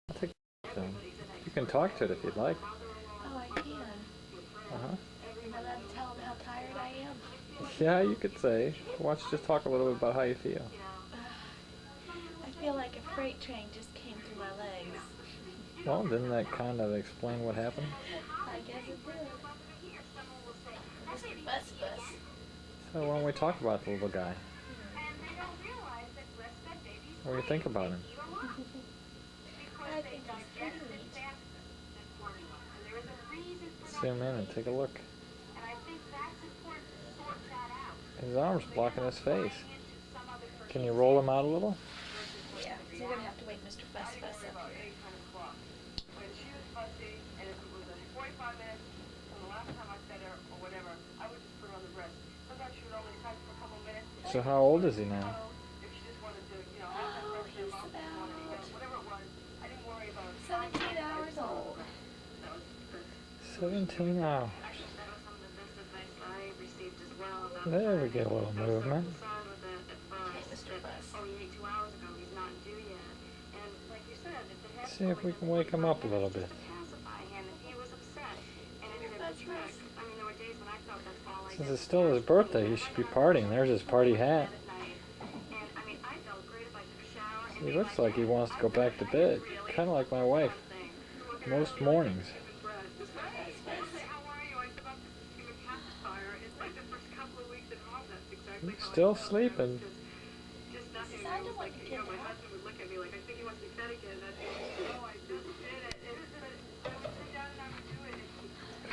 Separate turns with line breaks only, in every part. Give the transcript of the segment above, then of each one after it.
I'll take them. You can talk to it if you'd like.
Oh, I can.
Uh-huh.
Am I allowed to tell him how tired I am?
Yeah, you could say. Why don't you just talk a little bit about how you feel?
I feel like a freight train just came through my legs.
Well, didn't that kind of explain what happened?
I guess it did. Mr. Bus Bus.
So why don't we talk about the little guy? What do you think about him?
I think he's pretty neat.
Zoom in and take a look. His arm's blocking his face. Can you roll him out a little?
Yeah, so you're going to have to wake Mr. Fuss Fuss up here.
So how old is he now?
Oh, he's about 17 hours old.
17 hours. There we get a little movement.
Okay, Mr. Fuss.
See if we can wake him up a little bit. Since it's still his birthday, he should be partying. There's his party hat. He looks like he wants to go back to bed. Kind of like my wife. Most mornings. He's still sleeping.
I don't want to get up.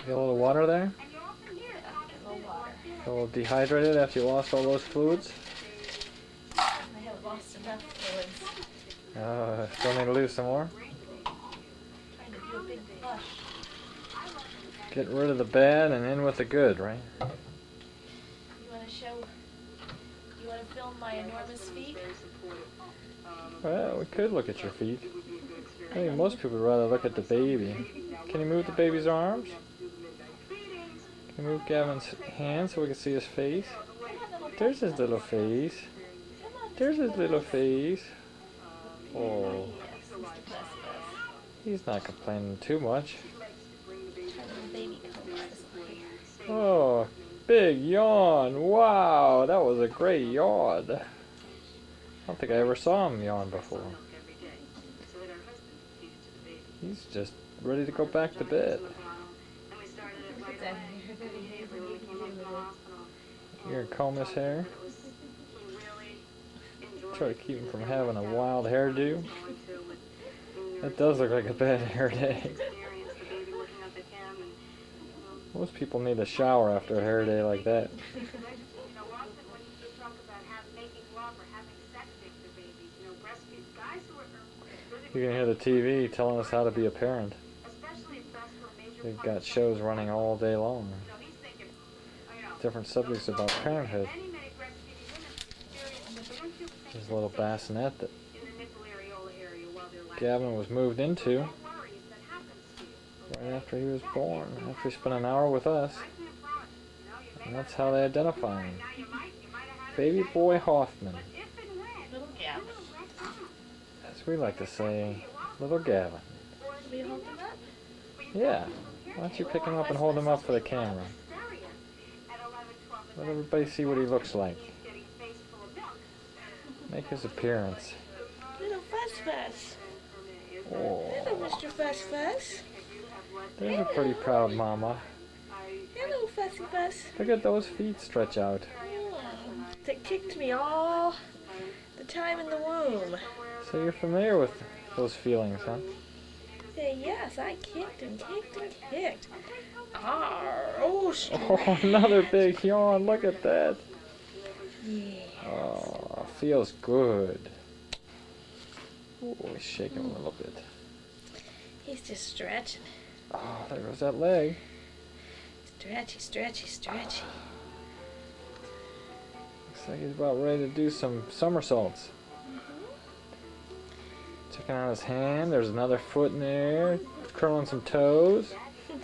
Get a little water there?
A little water.
A little dehydrated after you lost all those fluids?
I have lost enough fluids.
Still need to lose some more?
Trying to do a big flush.
Get rid of the bad and in with the good, right?
You want to show... You want to film my enormous feet?
Well, we could look at your feet. I think most people would rather look at the baby. Can you move the baby's arms? Can you move Gavin's hands so we can see his face? There's his little face. There's his little face. Oh, he's not complaining too much. Oh, big yawn. Wow, that was a great yawn. I don't think I ever saw him yawn before. He's just ready to go back to bed. You're gonna comb his hair? Try to keep him from having a wild hairdo. That does look like a bad hair day. Most people need a shower after a hair day like that. You can hear the TV telling us how to be a parent. They've got shows running all day long. Different subjects about parenthood. There's a little bassinet that Gavin was moved into right after he was born, after he spent an hour with us. And that's how they identify him. Baby boy Hoffman.
Little Gavin.
As we like to say, little Gavin.
Will you hold him up?
Yeah. Why don't you pick him up and hold him up for the camera? Let everybody see what he looks like. Make his appearance.
Little Fuss Fuss.
Oh,
Hello, Mr. Fuss Fuss.
there's a pretty proud mama.
Hello, Fussy Fuss.
Look at those feet stretch out.
That kicked me all the time in the womb.
So you're familiar with those feelings, huh?
Yes, I kicked and kicked and kicked. Arr, oh,
Oh, another big yawn. Look at that.
yeah.
Oh, feels good. Ooh, he's shaking a little bit.
He's just stretching.
Oh, there goes that leg.
Stretchy, stretchy, stretchy.
Looks like he's about ready to do some somersaults. Checking out his hand. There's another foot in there. Curling some toes.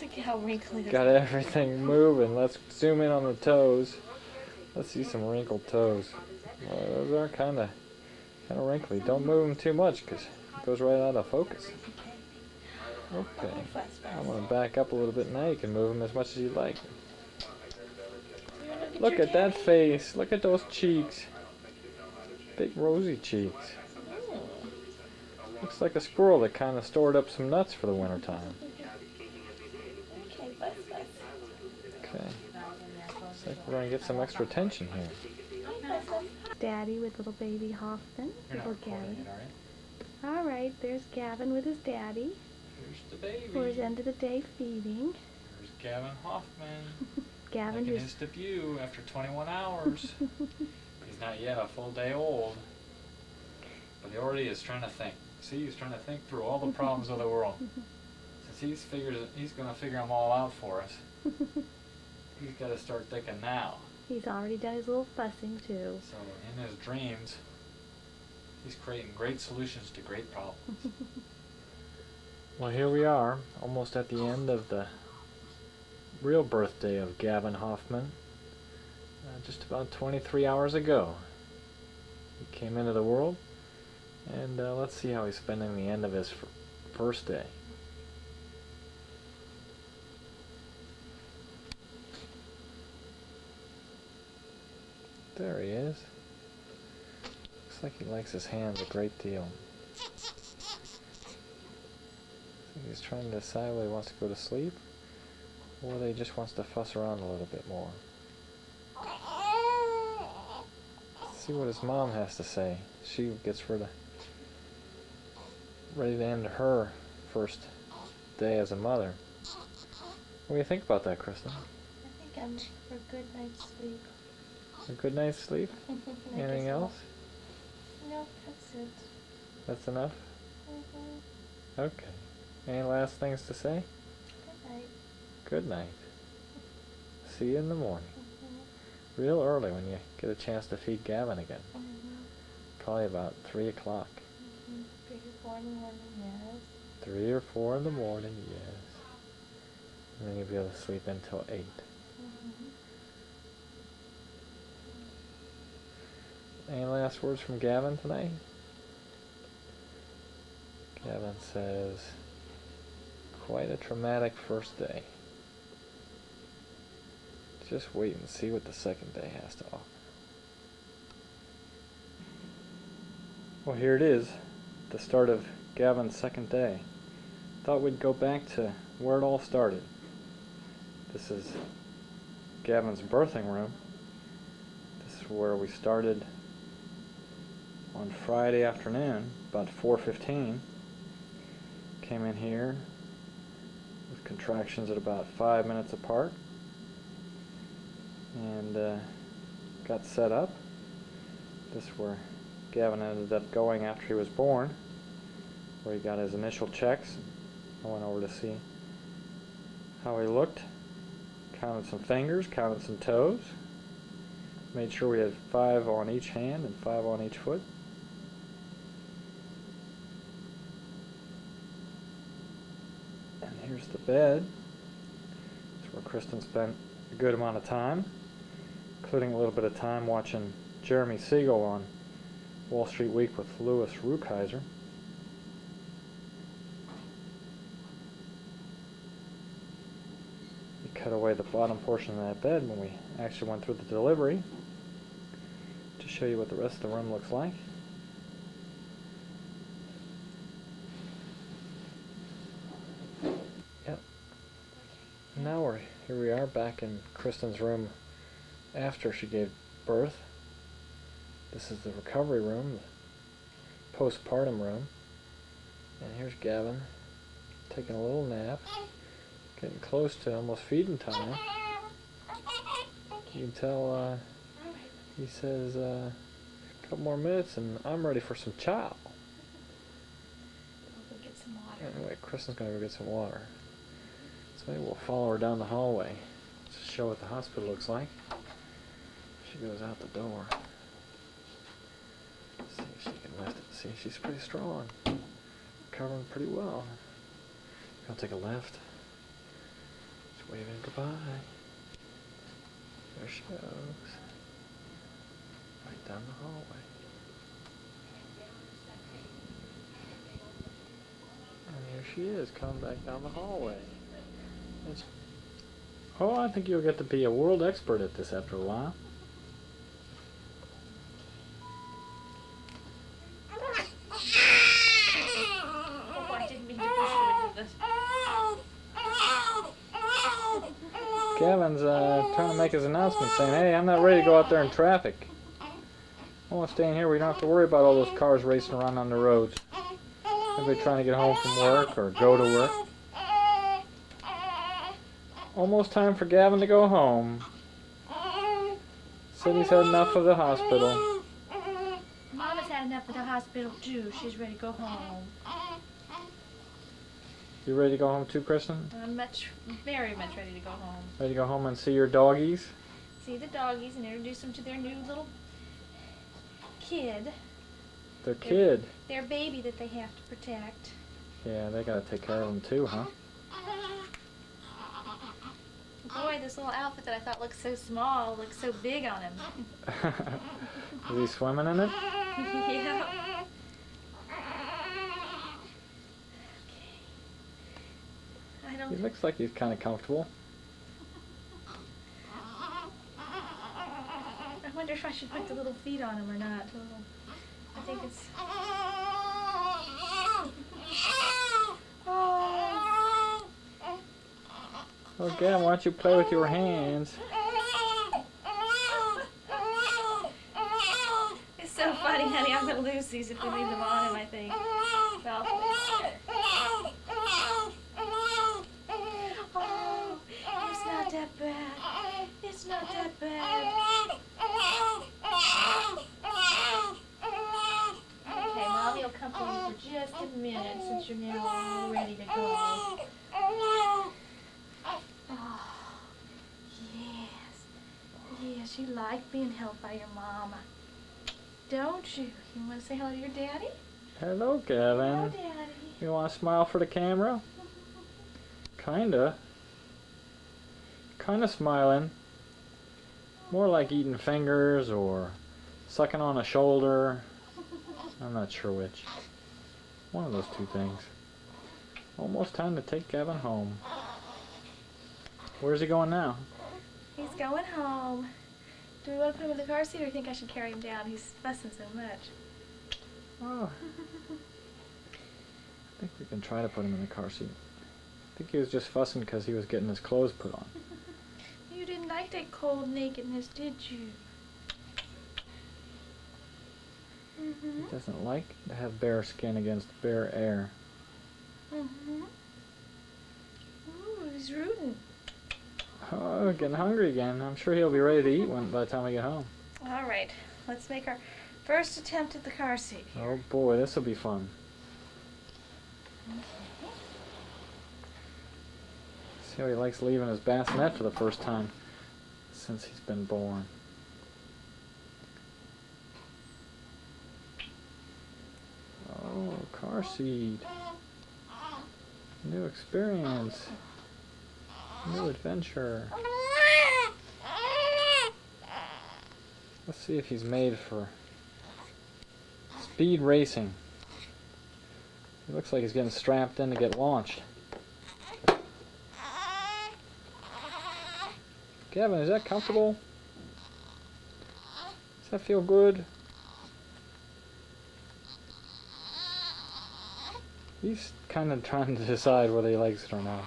Look at how wrinkly this
Got everything moving. Let's zoom in on the toes. Let's see some wrinkled toes. Well, those are kind of wrinkly. Don't move them too much because It goes right out of focus. Okay. I'm going to back up a little bit now. You can move them as much as you like. Look at that face. Look at those cheeks. Big rosy cheeks. Looks like a squirrel that kind of stored up some nuts for the winter time. Okay. Looks like we're going to get some extra attention here.
Daddy with little baby Hoffman. Little Gavin. Alright, there's Gavin with his daddy.
Here's the baby.
For his end of the day feeding.
There's Gavin Hoffman.
Gavin,
making his debut after 21 hours. He's not yet a full day old. But he already is trying to think. See, he's trying to think through all the problems of the world. Since he's going to figure them all out for us. He's got to start thinking now.
He's already done his little fussing too.
So in his dreams, he's creating great solutions to great problems. Well, here we are, almost at the end of the real birthday of Gavin Hoffman. Just about 23 hours ago. He came into the world, and let's see how he's spending the end of his first day. There he is. Looks like he likes his hands a great deal. He's trying to decide whether he wants to go to sleep or whether he just wants to fuss around a little bit more. Let's see what his mom has to say. She gets ready to end her first day as a mother. What do you think about that, Kristen?
I think I'm for a good night's sleep.
A good night's sleep? Anything else?
No, that's it.
That's enough?
Mm-hmm.
Okay. Any last things to say?
Good night.
Good night. See you in the morning.
Mm-hmm.
Real early when you get a chance to feed Gavin again.
Mm-hmm.
Probably about 3 o'clock.
Mm-hmm. 3 or 4 in the morning, yes.
3 or 4 in the morning, yes. And then you'll be able to sleep until 8.
Mm-hmm.
Any last words from Gavin tonight? Gavin says, quite a traumatic first day. Just wait and see what the second day has to offer. Well, here it is, the start of Gavin's second day. Thought we'd go back to where it all started. This is Gavin's birthing room. This is where we started on Friday afternoon, about 4:15. Came in here with contractions at about 5 minutes apart and got set up. This is where Gavin ended up going after he was born, where he got his initial checks. I went over to see how he looked, counted some fingers, counted some toes, made sure we had 5 on each hand and 5 on each foot. And here's the bed. That's where Kristen spent a good amount of time, including a little bit of time watching Jeremy Siegel on Wall Street Week with Louis Rukeyser. We cut away the bottom portion of that bed when we actually went through the delivery to show you what the rest of the room looks like. Yep. Now here we are back in Kristen's room after she gave birth. This is the recovery room, the postpartum room. And here's Gavin taking a little nap, getting close to almost feeding time. You can tell he says a couple more minutes and I'm ready for some chow.
We'll go get some water.
Anyway, Kristen's going to go get some water. So maybe we'll follow her down the hallway to show what the hospital looks like. She goes out the door. See if she can lift it. See, she's pretty strong. Recovering pretty well. Gonna take a left. Just waving goodbye. There she goes. Right down the hallway. And here she is, coming back down the hallway. Oh, I think you'll get to be a world expert at this after a while.
Oh, I didn't mean to push you into this.
Gavin's trying to make his announcement saying, hey, I'm not ready to go out there in traffic. I want to stay in here where you don't have to worry about all those cars racing around on the roads. Everybody trying to get home from work or go to work. Almost time for Gavin to go home. Said he's had enough of the hospital.
Mama's had enough of the hospital too. She's ready to go home.
You ready to go home too, Kristen?
I'm very much ready to go home.
Ready to go home and see your doggies?
See the doggies and introduce them to their new little kid.
Their kid?
Their baby that they have to protect.
Yeah, they gotta take care of them too, huh?
Boy, this little outfit that I thought looked so small looks so big on him.
Is he swimming in it?
Yeah.
He looks like he's kind of comfortable.
I wonder if I should put the little feet on him or not. I think it's... Oh.
Oh, Gavin, why don't you play with your hands?
It's so funny, honey. I'm going to lose these if we leave them on him, I think. Well, oh, it's not that bad. It's not that bad. Okay, Mommy will come for you for just a minute since you're now all ready to go. Oh, yes. Yes, you like being held by your mama. Don't you? You want to say hello to your daddy?
Hello, Gavin.
Hello, Daddy.
You want to smile for the camera? Kinda. Kinda smiling. More like eating fingers or sucking on a shoulder. I'm not sure which. One of those two things. Almost time to take Gavin home. Where's he going now?
He's going home. Do we want to put him in the car seat or do you think I should carry him down? He's fussing so much.
Oh. I think we can try to put him in the car seat. I think he was just fussing because he was getting his clothes put on.
You didn't like that cold nakedness, did you?
He doesn't like to have bare skin against bare air.
Ooh, he's rooting.
Oh, getting hungry again. I'm sure he'll be ready to eat by the time we get home.
All right, let's make our first attempt at the car seat.
Oh boy, this will be fun. See how he likes leaving his bassinet for the first time since he's been born. Oh, car seat. New experience. New adventure. Let's see if he's made for speed racing. He looks like he's getting strapped in to get launched. Gavin, is that comfortable? Does that feel good? He's kind of trying to decide whether he likes it or not.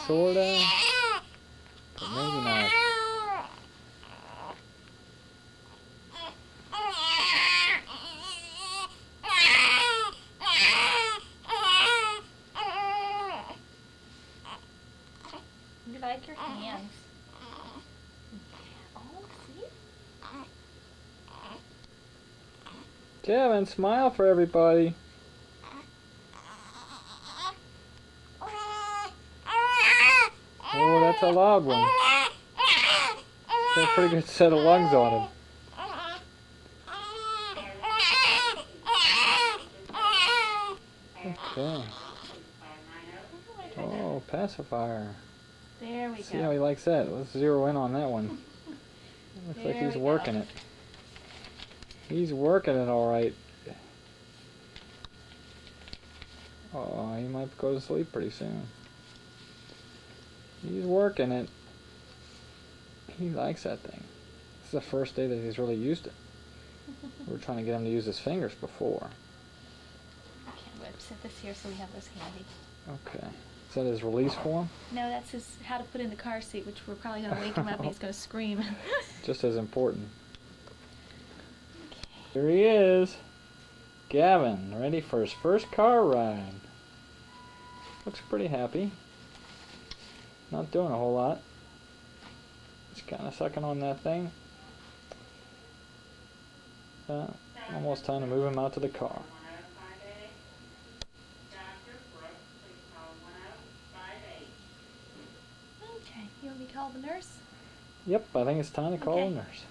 Sorta, but maybe not.
You like your hands? Oh, see?
Gavin, smile for everybody. Oh, that's a loud one. Got a pretty good set of lungs on him. Okay. Oh, pacifier.
There we go.
See how he likes that. Let's zero in on that one. Looks like he's working it. He's working it all right. Oh, he might go to sleep pretty soon. He's working it. He likes that thing. This is the first day that he's really used it. We were trying to get him to use his fingers before.
Okay, I'm going to set this here so we have this handy.
Okay. Is that his release form?
No, that's his how to put in the car seat, which we're probably going to wake him up and he's going to scream.
Just as important.
Okay.
Here he is. Gavin, ready for his first car ride. Looks pretty happy. Not doing a whole lot. Just kind of sucking on that thing. Almost time to move him out to the car.
Okay, you want me to call the nurse?
Yep, I think it's time to call the nurse.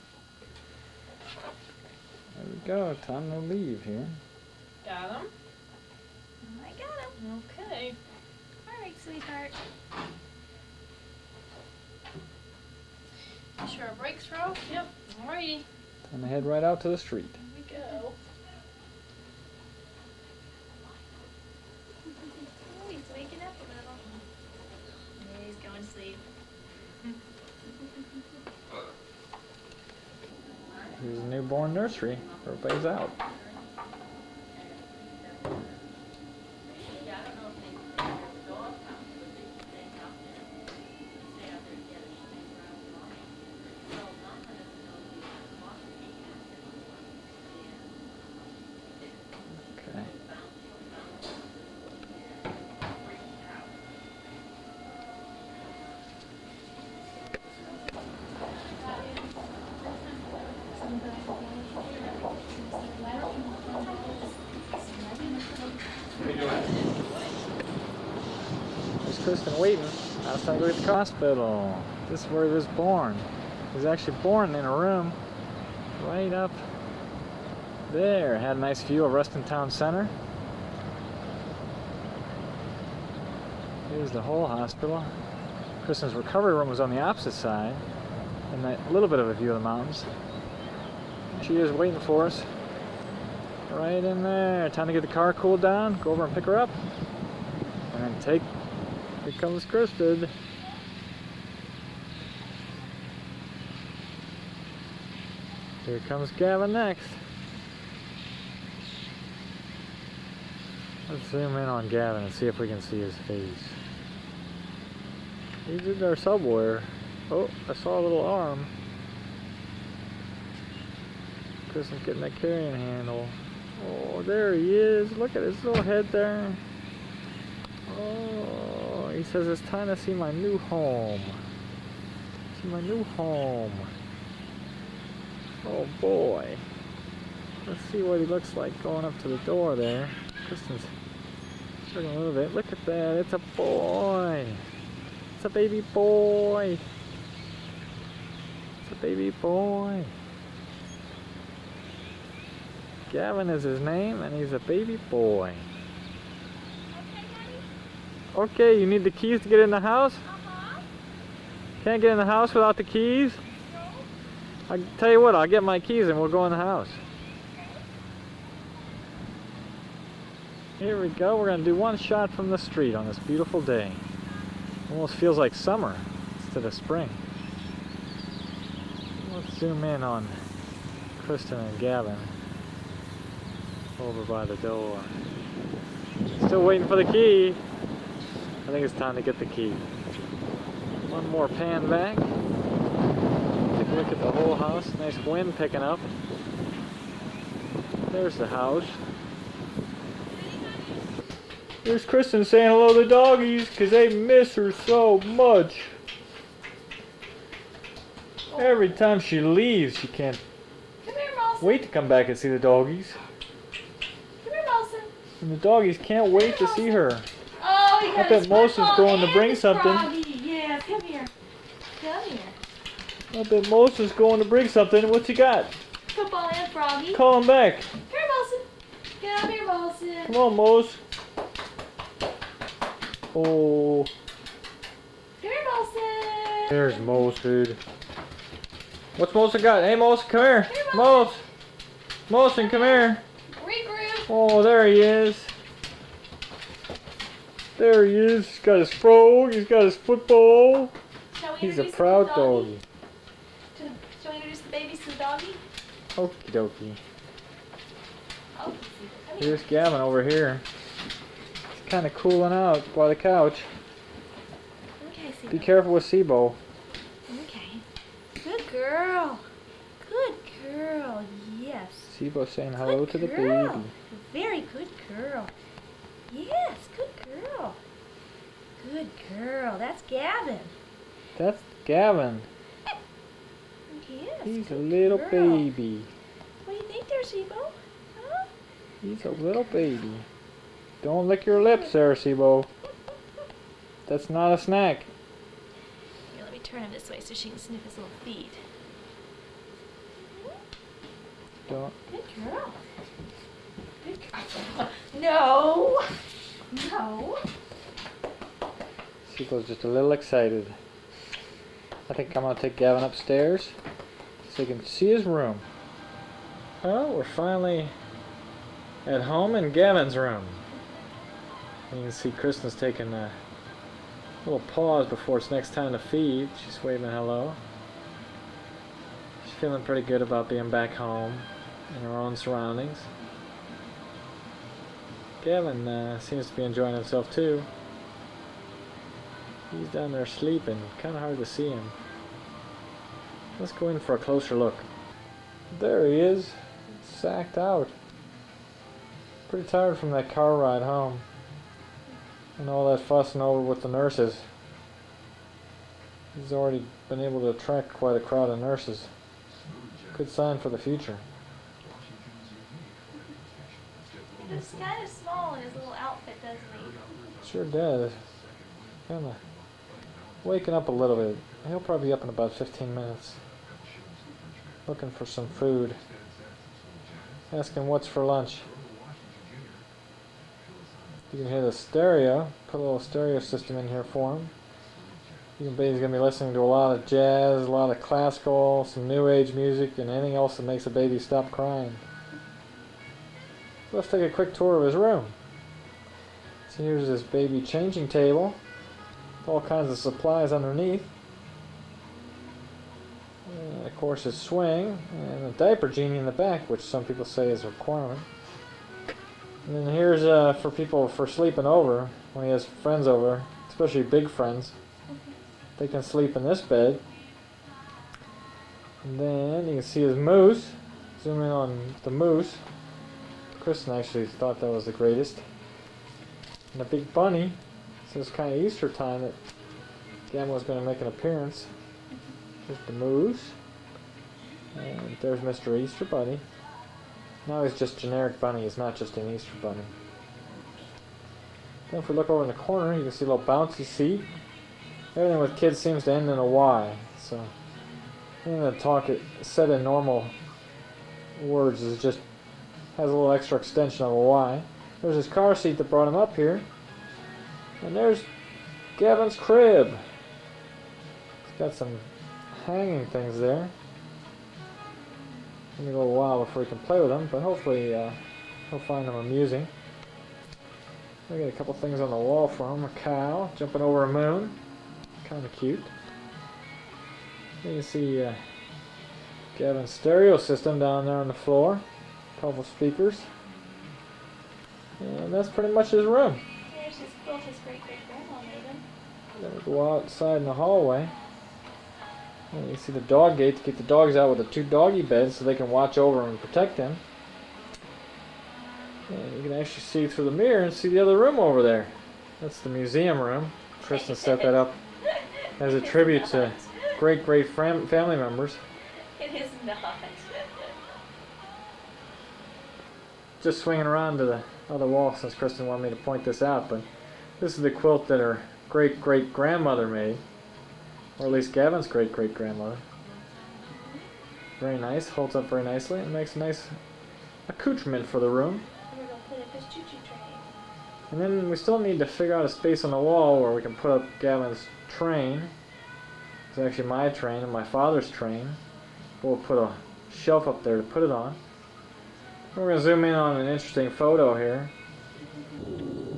There we go, time to leave here.
Got him? I got him. Okay. Alright, sweetheart. Sure our brakes are off? Yep. Alrighty.
Time to head right out to the street.
Here we go. Oh, he's waking up a little. Yeah, he's going to sleep.
Here's a newborn nursery. Everybody's out. Okay. There's Kristen waiting. Now it's time to go to the hospital. This is where he was born. He was actually born in a room right up there. Had a nice view of Ruston Town Center. Here's the whole hospital. Kristen's recovery room was on the opposite side, and a little bit of a view of the mountains. She is waiting for us. Right in there. Time to get the car cooled down, go over and pick her up, and then take. Here comes Kristen. Here comes Gavin next. Let's zoom in on Gavin and see if we can see his face. He's in there somewhere. Oh, I saw a little arm. Kristen's getting that carrying handle. Oh, there he is. Look at his little head there. Oh, he says it's time to see my new home. See my new home. Oh boy. Let's see what he looks like going up to the door there. Kristen's struggling a little bit. Look at that. It's a boy. It's a baby boy. It's a baby boy. Gavin is his name, and he's a baby boy. Okay, you need the keys to get in the house? Can't get in the house without the keys? I tell you what, I'll get my keys and we'll go in the house. Here we go, we're going to do one shot from the street on this beautiful day. Almost feels like summer instead of spring. Let's zoom in on Kristen and Gavin over by the door. Still waiting for the key. I think it's time to get the key. One more pan back. Take a look at the whole house. Nice wind picking up. There's the house. There's Kristen saying hello to the doggies because they miss her so much. Every time she leaves, she can't wait to come back and see the doggies.
Come here, Molson.
And the doggies can't wait to see her.
Oh, he got
I bet Molson's going to bring something.
Yes, come here. Come here.
I bet Molson's going to bring something. What's he got?
Football and Froggy.
Call him back.
Come here, Molson. Come here, Molson.
Come on, Mos. Oh.
Come here, Molson.
There's Mos, dude. What's Molson got? Hey, Molson, come here.
Here,
Mos. Molson, come here.
Regroup.
Oh, there he is. There he is. He's got his frog. He's got his football.
Shall we
He's a
introduce
proud
the
doggy.
Shall we introduce the babies to the doggy?
Okie dokie.
Oh, come here.
Here's Gavin over here. He's kind of cooling out by the couch.
Okay, Sibo.
Be careful with Sibo.
Okay. Good girl. Good girl. Yes.
Sibo saying hello
Good
to the
girl.
baby.
Very good girl. Yes, good girl. Good girl. That's Gavin.
That's Gavin.
Yes.
He's a
good
little
girl.
baby.
What do you think there, Sibo? Huh?
He's a little baby. Don't lick your lips there, Sibo. That's not a snack.
Here, let me turn him this way so she can sniff his little feet.
Don't.
Good girl. Good girl. No. No.
Sibo's just a little excited. I think I'm gonna take Gavin upstairs so he can see his room. Oh, we're finally at home in Gavin's room. You can see Kristen's taking a little pause before it's next time to feed. She's waving hello. She's feeling pretty good about being back home in her own surroundings. Gavin seems to be enjoying himself too. He's down there sleeping. Kind of hard to see him. Let's go in for a closer look. There he is. Sacked out. Pretty tired from that car ride home. And all that fussing over with the nurses. He's already been able to attract quite a crowd of nurses. Good sign for the future.
He looks kind of small in his little outfit, doesn't he?
Sure does. Kind of waking up a little bit. He'll probably be up in about 15 minutes. Looking for some food. Asking what's for lunch. You can hear the stereo. Put a little stereo system in here for him. You can bet he's going to be listening to a lot of jazz, a lot of classical, some new age music, and anything else that makes a baby stop crying. Let's take a quick tour of his room. So here's this baby changing table. All kinds of supplies underneath. And of course his swing and a diaper genie in the back, which some people say is a requirement. And then here's for people for sleeping over when he has friends over, especially big friends. They can sleep in this bed. And then you can see his moose. Zoom in on the moose. Kristen actually thought that was the greatest. And a big bunny. So it's kind of Easter time that Gavin was going to make an appearance. There's the moose. And there's Mr. Easter Bunny. Now he's just generic bunny. He's not just an Easter bunny. Then if we look over in the corner, you can see a little bouncy seat. Everything with kids seems to end in a Y. So anything that talk it said in normal words is just has a little extra extension of a Y. There's his car seat that brought him up here. And there's Gavin's crib. He's got some hanging things there. Give me a little while before he can play with them, but hopefully he'll find them amusing. We got a couple things on the wall for him. A cow jumping over a moon. Kind of cute. You can see Gavin's stereo system down there on the floor. A couple speakers. And that's pretty much his room.
There's his quilt his great-great-grandma made him.
Then we go outside in the hallway. And you can see the dog gate to keep the dogs out with the 2 doggy beds so they can watch over and protect him. And you can actually see through the mirror and see the other room over there. That's the museum room. Kristen set that up as a tribute to great family members.
It is not.
Just swinging around to the other wall since Kristen wanted me to point this out, but this is the quilt that her great-great-grandmother made. Or at least Gavin's great-great-grandmother. Very nice, holds up very nicely, and makes a nice accoutrement for the room.
We're going to put up his choo-choo tray.
And then we still need to figure out a space on the wall where we can put up Gavin's train. It's actually my train and my father's train. We'll put a shelf up there to put it on. And we're going to zoom in on an interesting photo here.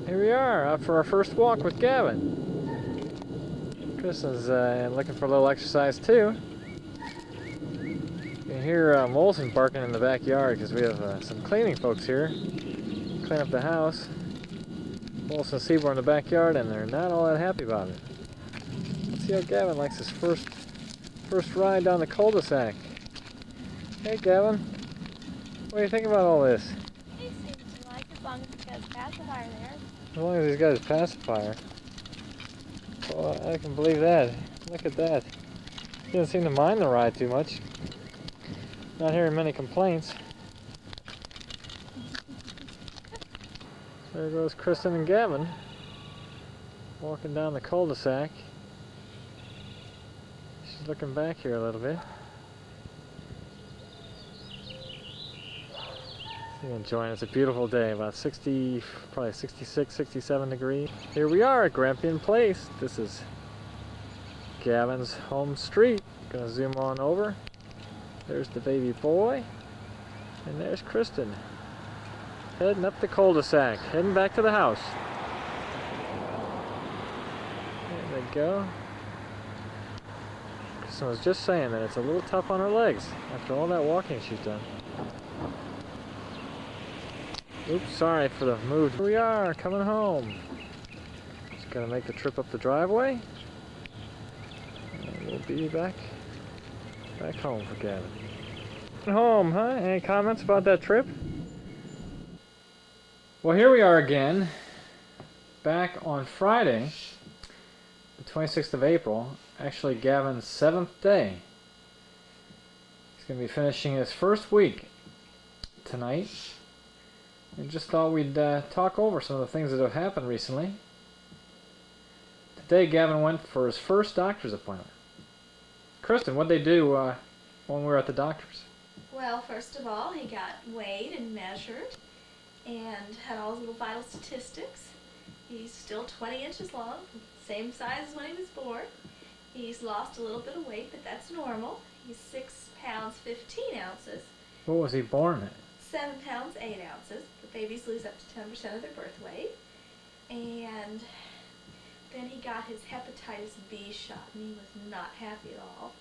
Here Here we are, out for our first walk with Gavin. Kristen's looking for a little exercise too. You can hear Molson barking in the backyard because we have some cleaning folks here. Clean up the house. Molson and Seaboard in the backyard, and they're not all that happy about it. Let's see how Gavin likes his first ride down the cul-de-sac. Hey Gavin, what do you think about all this?
He seems to like it as long as he's got his pacifier there.
As long as he's got his pacifier. Well, I can believe that. Look at that. He doesn't seem to mind the ride too much. Not hearing many complaints. There goes Kristen and Gavin walking down the cul-de-sac. She's looking back here a little bit. She's enjoying it. It's a beautiful day, about 60, probably 66, 67 degrees. Here we are at Grampian Place. This is Gavin's home street. Gonna zoom on over. There's the baby boy, and there's Kristen. Heading up the cul-de-sac, heading back to the house. There they go. Kristen was just saying that it's a little tough on her legs after all that walking she's done. Oops, sorry for the move. Here we are, coming home. Just gonna make the trip up the driveway. And we'll be back home for Gavin. Home, huh? Any comments about that trip? Well, here we are again, back on Friday, the 26th of April, actually Gavin's 7th day. He's going to be finishing his first week tonight. And just thought we'd talk over some of the things that have happened recently. Today Gavin went for his first doctor's appointment. Kristen, what'd they do when we were at the doctor's?
Well, first of all, he got weighed and measured and had all his little vital statistics. He's still 20 inches long, same size as when he was born. He's lost a little bit of weight, but that's normal. He's 6 pounds 15 ounces.
What was he born at?
7 pounds 8 ounces. The babies lose up to 10% of their birth weight. And then he got his hepatitis B shot, and he was not happy at all.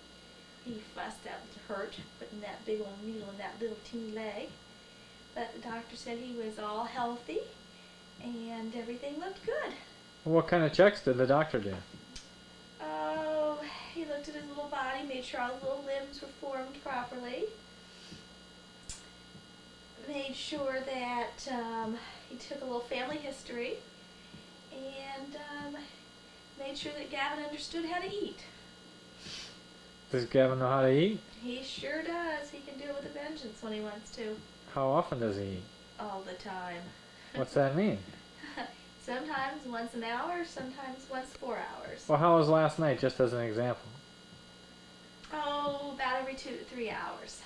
He fussed out it hurt, putting that big old needle in that little teeny leg. But the doctor said he was all healthy, and everything looked good.
What kind of checks did the doctor do?
Oh, he looked at his little body, made sure all his little limbs were formed properly. Made sure that he took a little family history, and made sure that Gavin understood how to eat.
Does Gavin know how to eat?
He sure does. He can do it with a vengeance when he wants to.
How often does he eat?
All the time.
What's that mean?
Sometimes once an hour, sometimes once 4 hours.
Well, how was last night, just as an example?
Oh, about every 2 to 3 hours.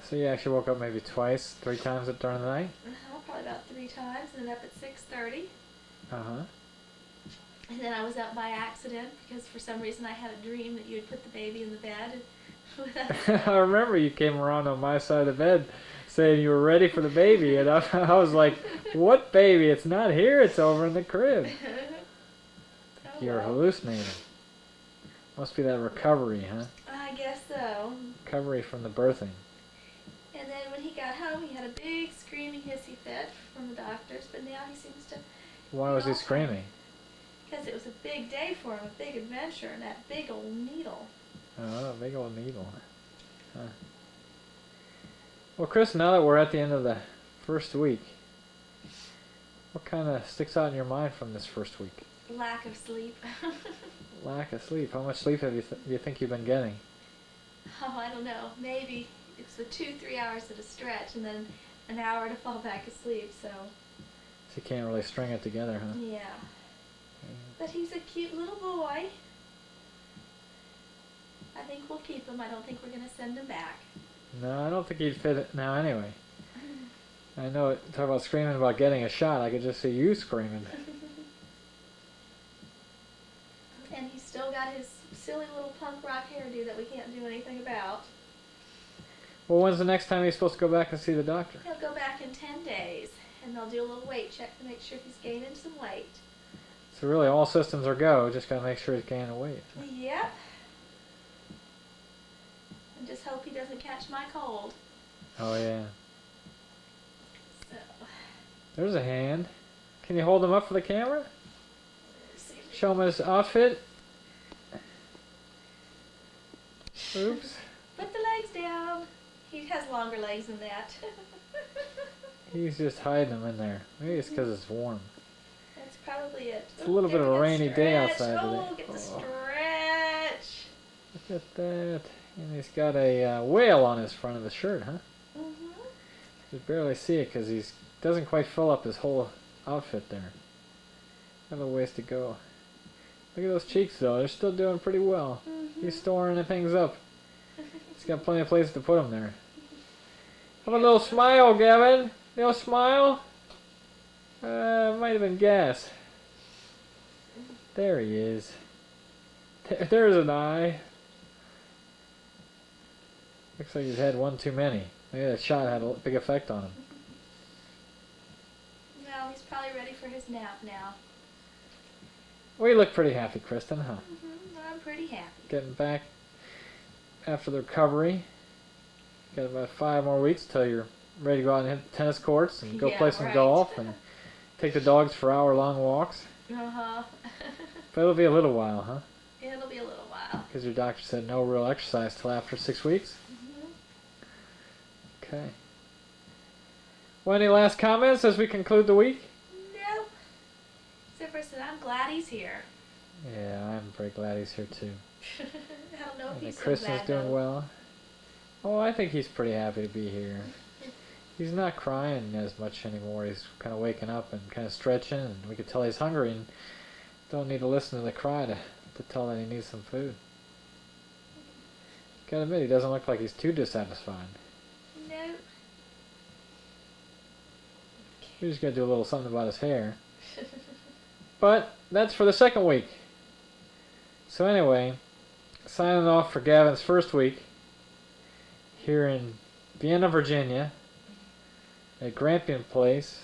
So you actually woke up maybe twice, 3 times during the night?
Probably about 3 times, and then up at 6:30.
Uh-huh.
And then I was up by accident because for some reason I had a dream that you had put the baby in the bed.
I remember you came around on my side of the bed saying you were ready for the baby, and I was like, what baby? It's not here, it's over in the crib.
Oh,
You're
well.
hallucinating. Must be that recovery, huh?
I guess so.
Recovery from the birthing.
And then when he got home, he had a big screaming hissy fit from the doctors, but now he seems to...
Why was he screaming?
Because it was a big day for him, a big adventure, and that big old needle.
Oh, a big old needle. Huh. Well, Chris, now that we're at the end of the first week, what kind of sticks out in your mind from this first week?
Lack of sleep.
Lack of sleep. How much sleep have you think you've been getting?
Oh, I don't know. Maybe it's the 2-3 hours at a stretch, and then an hour to fall back asleep, so...
So you can't really string it together, huh?
Yeah. But he's a cute little boy. I think we'll keep him. I don't think we're going to send him back.
No, I don't think he'd fit it now anyway. I know, talk about screaming about getting a shot, I could just see you screaming.
And he's still got his silly little punk rock hairdo that we can't do anything about.
Well, when's the next time he's supposed to go back and see the doctor?
He'll go back in 10 days, And they'll do a little weight check to make sure he's gaining some weight.
So really all systems are go, just gotta make sure he's gaining weight.
Yep. And just hope he doesn't catch my cold.
Oh yeah.
So.
There's a hand. Can you hold him up for the camera?
See.
Show him his outfit. Oops.
Put the legs down. He has longer legs than that.
He's just hiding them in there. Maybe it's because it's warm.
That's probably it.
It's a little bit of a rainy day outside
today.
today.
Get the stretch.
Look at that. And he's got a whale on his front of the shirt, huh?
Mm-hmm.
You barely see it because he doesn't quite fill up his whole outfit there. Got a ways to go. Look at those cheeks though. They're still doing pretty well.
Mm-hmm.
He's storing the things up. He's got plenty of places to put them there. Have a little smile, Gavin. Little smile. Might have been gas. There he is. There's an eye. Looks like he's had one too many. Maybe that shot had a big effect on him.
No, he's probably ready for his nap now.
We look pretty happy, Kristen, huh?
Mm-hmm. I'm pretty happy.
Getting back after the recovery. Got about 5 more weeks till you're ready to go out and hit the tennis courts and go play some golf and take the dogs for hour-long walks.
Uh-huh.
But it'll be a little while, huh?
It'll be a little while.
Because your doctor said no real exercise till after 6 weeks?
Mm-hmm.
Okay. Well, any last comments as we conclude the week?
Nope. Except for said, I'm glad he's here.
Yeah, I'm very glad he's here too.
I don't know if
And
he's
that
so
Kristen's
glad,
doing
though.
well. Oh, I think he's pretty happy to be here. He's not crying as much anymore. He's kind of waking up and kind of stretching, and we could tell he's hungry and don't need to listen to the cry to tell that he needs some food. Gotta admit, he doesn't look like he's too dissatisfied.
Nope.
We just gotta do a little something about his hair. But that's for the second week. So anyway, signing off for Gavin's first week here in Vienna, Virginia, at Grampian Place,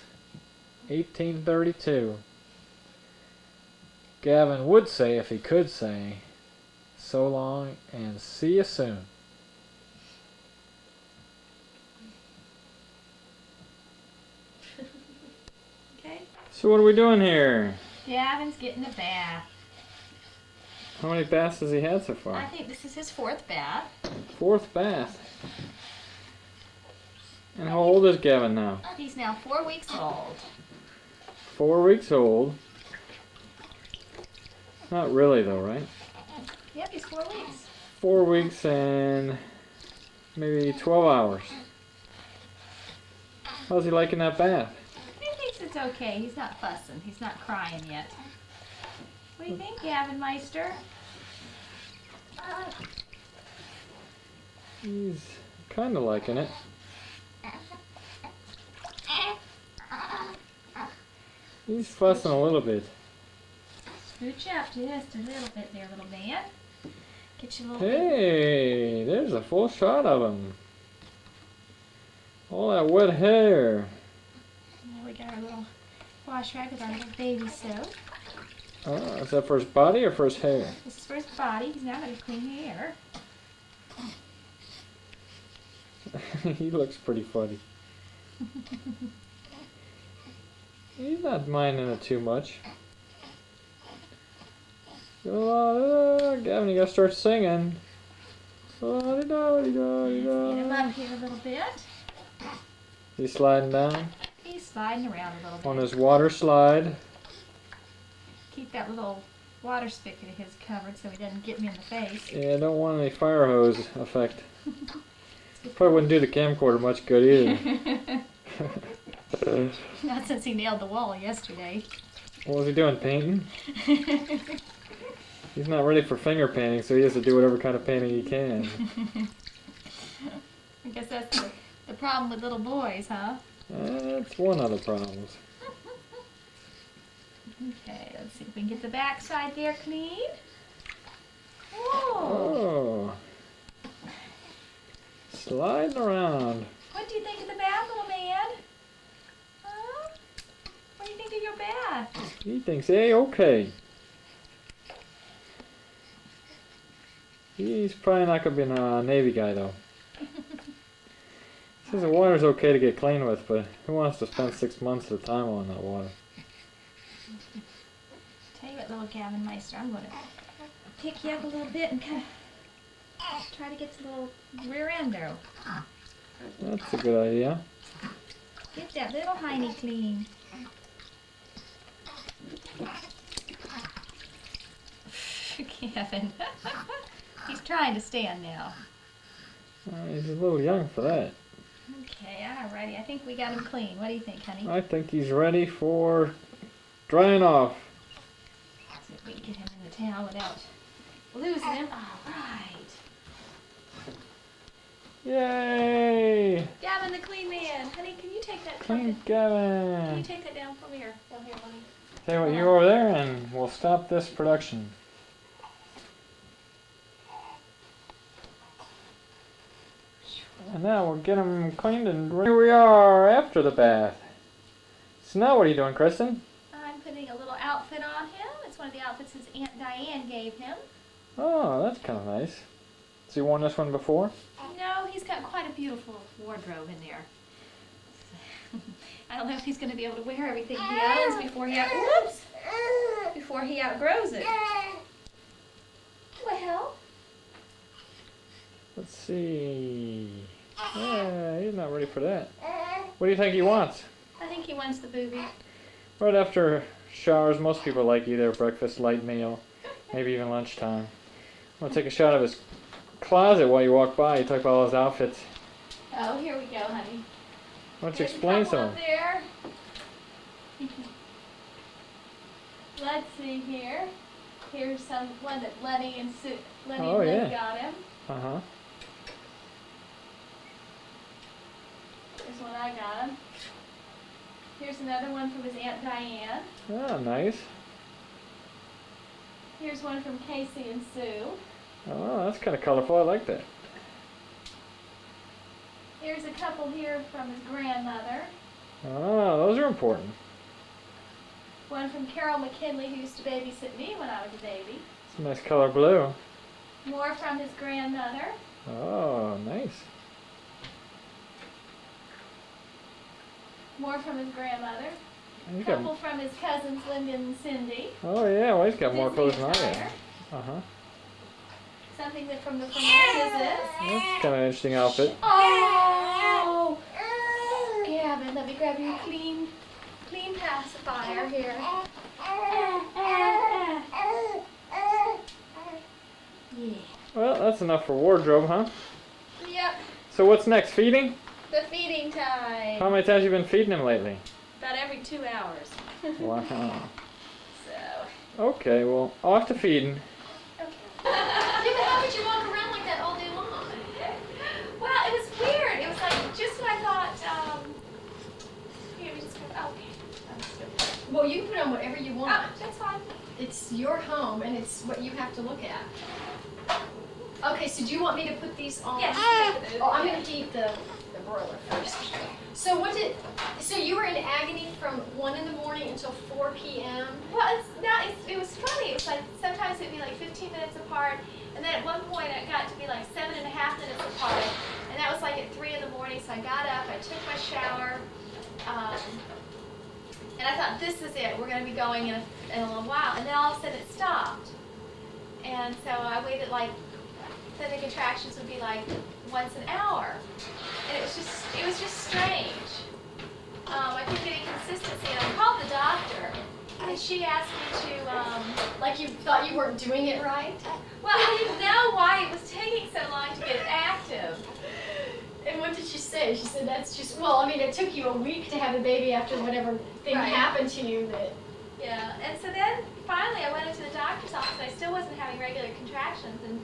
1832. Gavin would say, if he could say, so long and see you soon.
Okay.
So what are we doing here?
Gavin's getting a bath.
How many baths has he had so
I
far?
think this is his 4th bath.
4th bath. And how old is Gavin now?
He's now 4 weeks old.
4 weeks old. Not really though, right?
Yep, he's 4 weeks.
4 weeks and maybe 12 hours. How's he liking that bath?
He thinks it's okay. He's not fussing. He's not crying yet. What do you think, Gavin Meister?
He's kind of liking it. He's fussing a little bit.
Scooch up just a little bit there, little man. Get your little
Hey, there's a full shot of him. All that wet hair.
Now we got our little wash rag with our little baby soap.
Oh, is that for his body or for his hair?
This is for his body. He's now got a clean hair.
He looks pretty funny. He's not minding it too much. Gavin, you gotta start singing.
Get him up here a little bit.
He's sliding down
He's sliding around a little bit.
on his water slide.
Keep that little water spigot of his covered so he doesn't get me in the face.
Yeah, I don't want any fire hose effect. Probably wouldn't do the camcorder much good either.
Not since he nailed the wall yesterday.
What was he doing, painting? He's not ready for finger painting, so he has to do whatever kind of painting he can.
I guess that's the problem with little boys, huh?
That's one of the problems.
Okay, let's see if we can get the back side there clean. Whoa!
Oh. Sliding around.
What do you think of the bath, little man? Huh? a bath.
He thinks A-okay. He's probably not going to be a Navy guy, though. He says the water's okay to get clean with, but who wants to spend 6 months at a time on that water?
Tell you what, little Gavin Meister, I'm going to pick you up a little bit and kind of try to get the little rear end out.
That's a good idea.
Get that little hiney clean. Gavin. He's trying to stand now.
He's a little young for that.
Okay, alrighty. I think we got him clean. What do you think, honey?
I think he's ready for drying off.
See if we can get him in the towel without losing him. Alright.
Yay!
Gavin, the clean man. Honey, can you take that
Clean
Can you
Gavin!
take that down for me or down here, honey?
Tell you what, you over there and we'll stop this production. And now we'll get him cleaned and here we are after the bath. So now what are you doing, Kristen?
I'm putting a little outfit on him. It's one of the outfits his Aunt Diane gave him.
Oh, that's kind of nice. Has he worn this one before?
No, he's got quite a beautiful wardrobe in there. I don't know if he's going to be able to wear everything he owns before he outgrows it. Well,
Let's see. Yeah, he's not ready for that. What do you think he wants?
I think he wants the booby.
Right after showers, most people like either a breakfast, light meal, maybe even lunchtime. Want to take a shot of his closet while you walk by. You talk about all his outfits.
Oh, here we go, honey.
Why don't you
There's
explain
a couple
some?
up there. Let's see here. Here's one that Lenny and Liv got him.
Uh-huh.
Here's one I got him. Here's another one from his Aunt Diane.
Ah, nice.
Here's one from Casey and Sue.
Oh, that's kind of colorful. I like that.
Here's a couple here from his grandmother.
Oh, those are important.
One from Carol McKinley, who used to babysit me when I was a baby.
It's a nice color blue.
More from his grandmother.
Oh, nice.
More from his grandmother.
And
A
you got,
couple from his cousins, Lyndon and Cindy.
oh, yeah. Well, he's got more
Disney
clothes than I
attire.
have. Uh-huh.
Something that from the Fernandezes.
That's kind of an interesting outfit.
Oh! Gavin, let me grab you a clean pacifier here. Yeah.
Well, that's enough for wardrobe, huh?
Yep.
So what's next? Feeding?
The feeding time.
How many times have you been feeding him lately?
About every 2 hours.
Wow.
So.
Okay, well, off to feeding.
Yeah, but how could you walk around like that all day long? Well, it was weird. It was like just when I thought, here, we just go,
Well, you can put on whatever you want.
oh, that's fine.
It's your home, and it's what you have to look at. Okay, so do you want me to put these on?
Yes.
Oh, I'm going to heat the broiler first. So you were in agony from 1 in the morning until 4 p.m.?
Well, it was funny. It was like, sometimes it'd be like 15 minutes apart, and then at one point it got to be like 7.5 minutes apart, and that was like at 3 in the morning, so I got up, I took my shower, and I thought, this is it, we're going to be going in a little while, and then all of a sudden it stopped. And so I waited like, then the contractions would be like once an hour. And it was just strange. I couldn't get any consistency, and I called the doctor, and she asked me to,
Like you thought you weren't doing it right?
well, I didn't know why it was taking so long to get active.
And what did she say? She said that's just, well, I mean, it took you a week to have a baby after whatever thing
Right.
happened to you that...
Yeah, and so then finally I went into the doctor's office. I still wasn't having regular contractions, and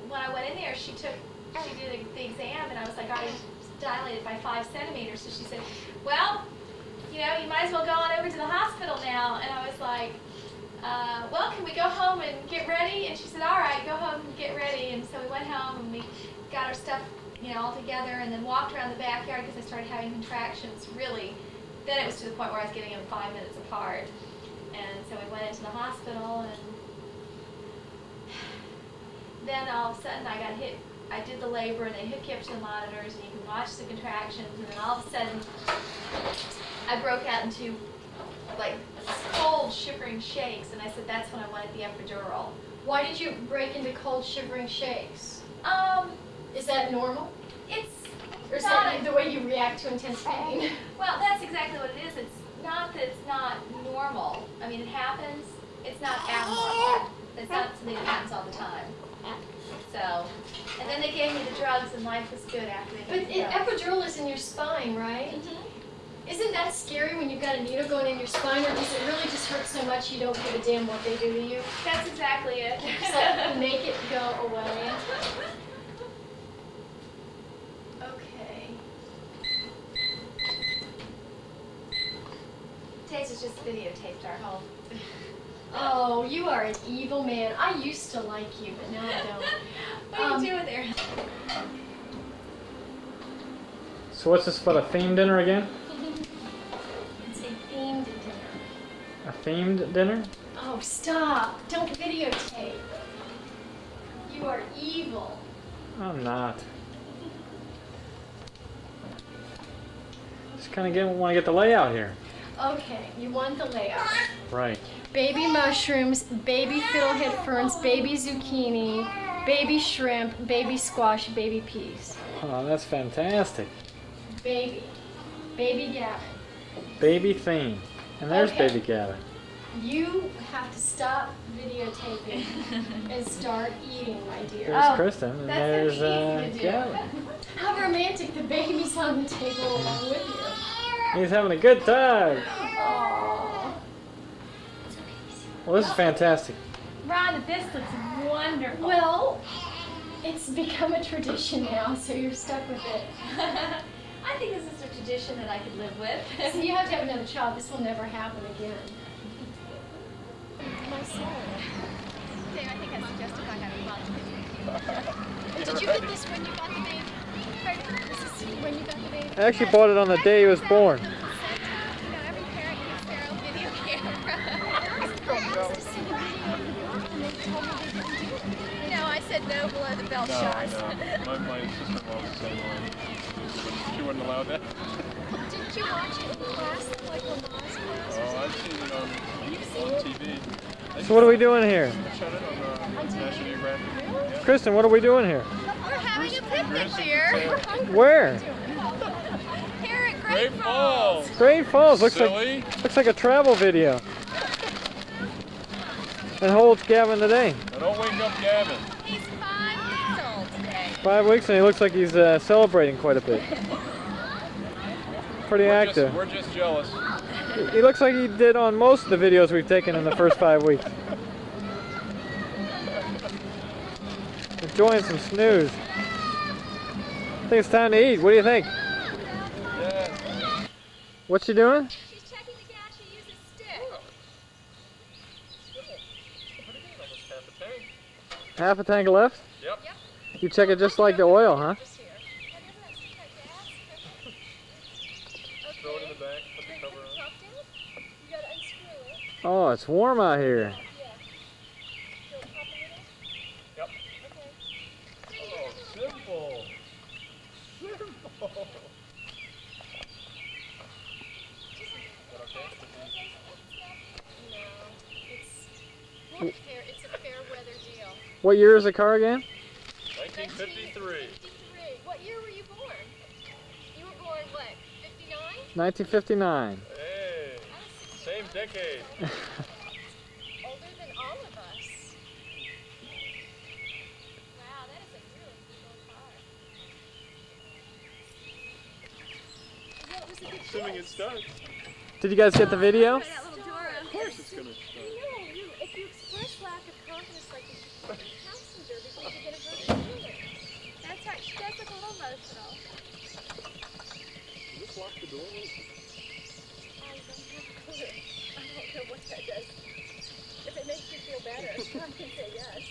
when I went in there, she did the exam, and I was like, I was dilated by 5 centimeters. So she said, well, you know, you might as well go on over to the hospital now. And I was like, well, can we go home and get ready? And she said, all right, go home and get ready. And so we went home and we got our stuff, you know, all together, and then walked around the backyard because I started having contractions really then it was to the point where I was getting them 5 minutes apart. And so we went into the hospital, and then all of a sudden I got hit. I did the labor, and they hooked me up to the monitors, and you can watch the contractions, and then all of a sudden I broke out into like cold, shivering shakes, and I said that's when I wanted the epidural.
Why did you break into cold, shivering shakes? Is that normal?
It's
Or is
not
that the way you react to intense pain?
well, that's exactly what it is. It's not that it's not normal. I mean, it happens. It's not abnormal. It's not something that happens all the time. So, and then they gave me the drugs, and life was good after they
But
gave me the drugs.
epidural is in your spine, right?
Mhm.
Isn't that scary when you've got a needle going in your spine, or does it really just hurt so much you don't give a damn what they do to you?
That's exactly it.
It's like, make it go away. Okay.
Taze just videotaped our whole.
Oh, you are an evil man. I used to like you, but now I don't.
What are you doing there?
So what's this about, a themed dinner again?
It's a themed dinner.
A themed dinner?
Oh, stop. Don't videotape. You are evil.
I'm not. Just kind of want to get the layout here.
Okay, you want the layout.
Right.
Baby mushrooms, baby fiddlehead ferns, baby zucchini, baby shrimp, baby squash, baby peas.
Oh, that's fantastic.
Baby. Baby Gavin.
Baby theme. And there's
Okay.
baby Gavin.
You have to stop videotaping and start eating, my dear.
There's Kristen, and
that's
there's
gonna be easy to do.
Gavin.
How romantic, the baby's on the table along with you.
He's having a good time.
Aww.
Well, this is fantastic.
Rhonda, this looks wonderful.
Well, it's become a tradition now, so you're stuck with it.
I think this is a tradition that I could live with.
So you have to have another child. This will never happen again. My son.
I think I suggested I have a
Did you get this when you got the baby? This is when you got the baby?
I actually bought it on the day he was born.
every parent gets their own video camera. I said no below the belt shots.
No, my sister-in-law was the same way. She wasn't allowed that.
Didn't you watch it in class, like Lamaze class?
Oh, I've seen it on TV.
So what are we doing here?
I shot it on National Geographic. Yeah.
Kristen, what are we doing here?
We're having a picnic, dear.
Where?
Here at
Great Falls.
Great Falls. Looks
Silly.
like a travel video. And how old's Gavin today?
Now don't wake up Gavin.
He's 5 weeks old today.
5 weeks, and he looks like he's celebrating quite a bit. Pretty active.
We're just jealous.
He looks like he did on most of the videos we've taken in the first 5 weeks. Enjoying some snooze. I think it's time to eat. What do you think?
Yeah.
What's she doing?
She's checking the gas. She uses stick.
Half a tank left?
Yep.
You check it just like the oil, huh?
Throw it in the back. Put the cover on.
You gotta unscrew it.
Oh, it's warm out here.
Yep. Oh, simple. Simple.
No, it's a fair weather deal.
What year is the car again?
1953.
53. What year were you born? You were born, what, 59?
1959.
Hey, same decade.
Older than all of us. Wow, that is a really big old car. Well, it was a good
Assuming it
choice.
starts.
Did you guys get the video?
Of course it's gonna start.
No, if you express lack of confidence like this, you should be a passenger because you're going to hurt your feelings.
That's right. She does look a little emotional.
Just lock the door.
I don't have a clue. I don't know what that does. If it makes you feel better, I can say yes.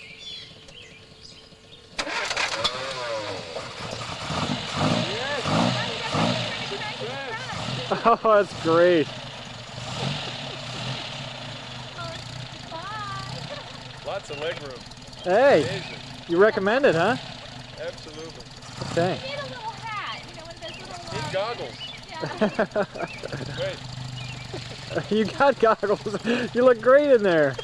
Yes.
Oh, you got to bring it right in front.
Oh, that's great.
Lots of leg room.
Hey,
Amazing.
you recommend it, huh?
Absolutely.
Okay.
Need a little hat, you know, one of those little.
Need goggles. Wait.
You got goggles. You look great in there.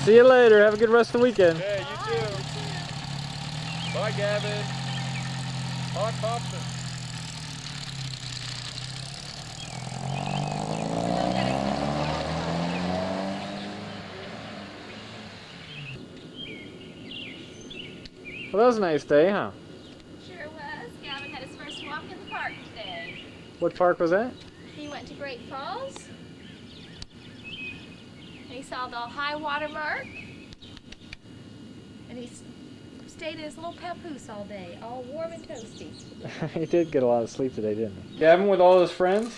See you later. Have a good rest of the weekend.
Yeah, you too. Bye, Gavin. Hot Thompson.
Well, that was a nice day, huh?
Sure was. Gavin had his first walk in the park today.
What park was that?
He went to Great Falls. And he saw the high water mark. And he stayed in his little papoose all day, all warm and toasty.
He did get a lot of sleep today, didn't he? Gavin with all his friends?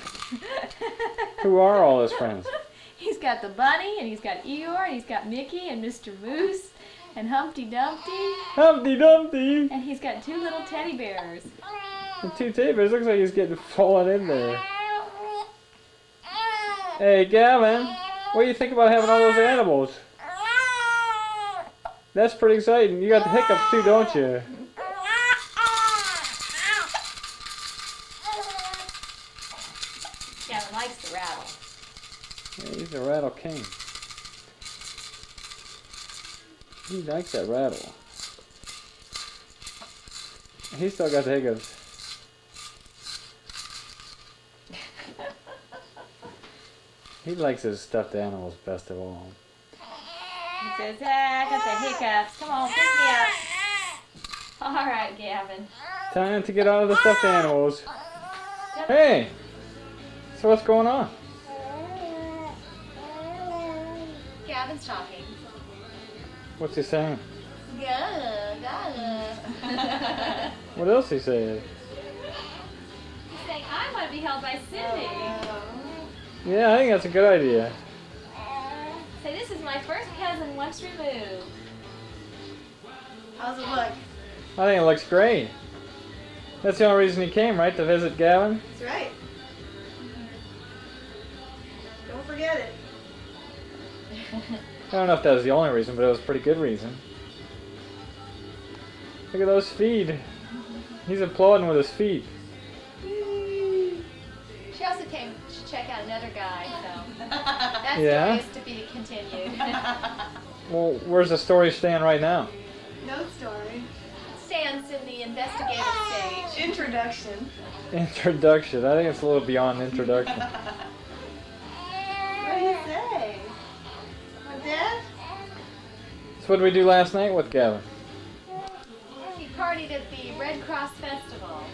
Who are all his friends?
He's got the bunny, and he's got Eeyore, and he's got Mickey, and Mr. Moose, and Humpty Dumpty.
Humpty Dumpty!
And he's got 2 little teddy bears.
And 2 tables. Looks like he's getting fallen in there. Hey, Gavin, what do you think about having all those animals? That's pretty exciting. You got the hiccups too, don't you?
Gavin likes to rattle.
Yeah, he's a rattle king. He likes that rattle. He's still got the hiccups. He likes his stuffed animals best of all.
He says, I got the hiccups. Come on, pick me up. All right, Gavin.
Time to get out of the stuffed animals. Hey! So what's going on?
Gavin's talking.
What's he saying?
Gah.
What else he saying?
He's saying, I want to be held by Cindy.
Yeah, I think that's a good idea.
Say, this is my first cousin once removed.
How's it look?
I think it looks great. That's the only reason he came, right? To visit Gavin?
That's right. Don't forget it.
I don't know if that was the only reason, but it was a pretty good reason. Look at those feet. He's applauding with his feet.
She also came to check out another guy, so that
Yeah?
story is to be continued.
Well, where's the story stand right now?
No story.
Stands in the investigative stage.
Introduction.
Introduction. I think it's a little beyond introduction.
What do you say? My dad?
So what did we do last night with Gavin?
He partied at the Red Cross Festival.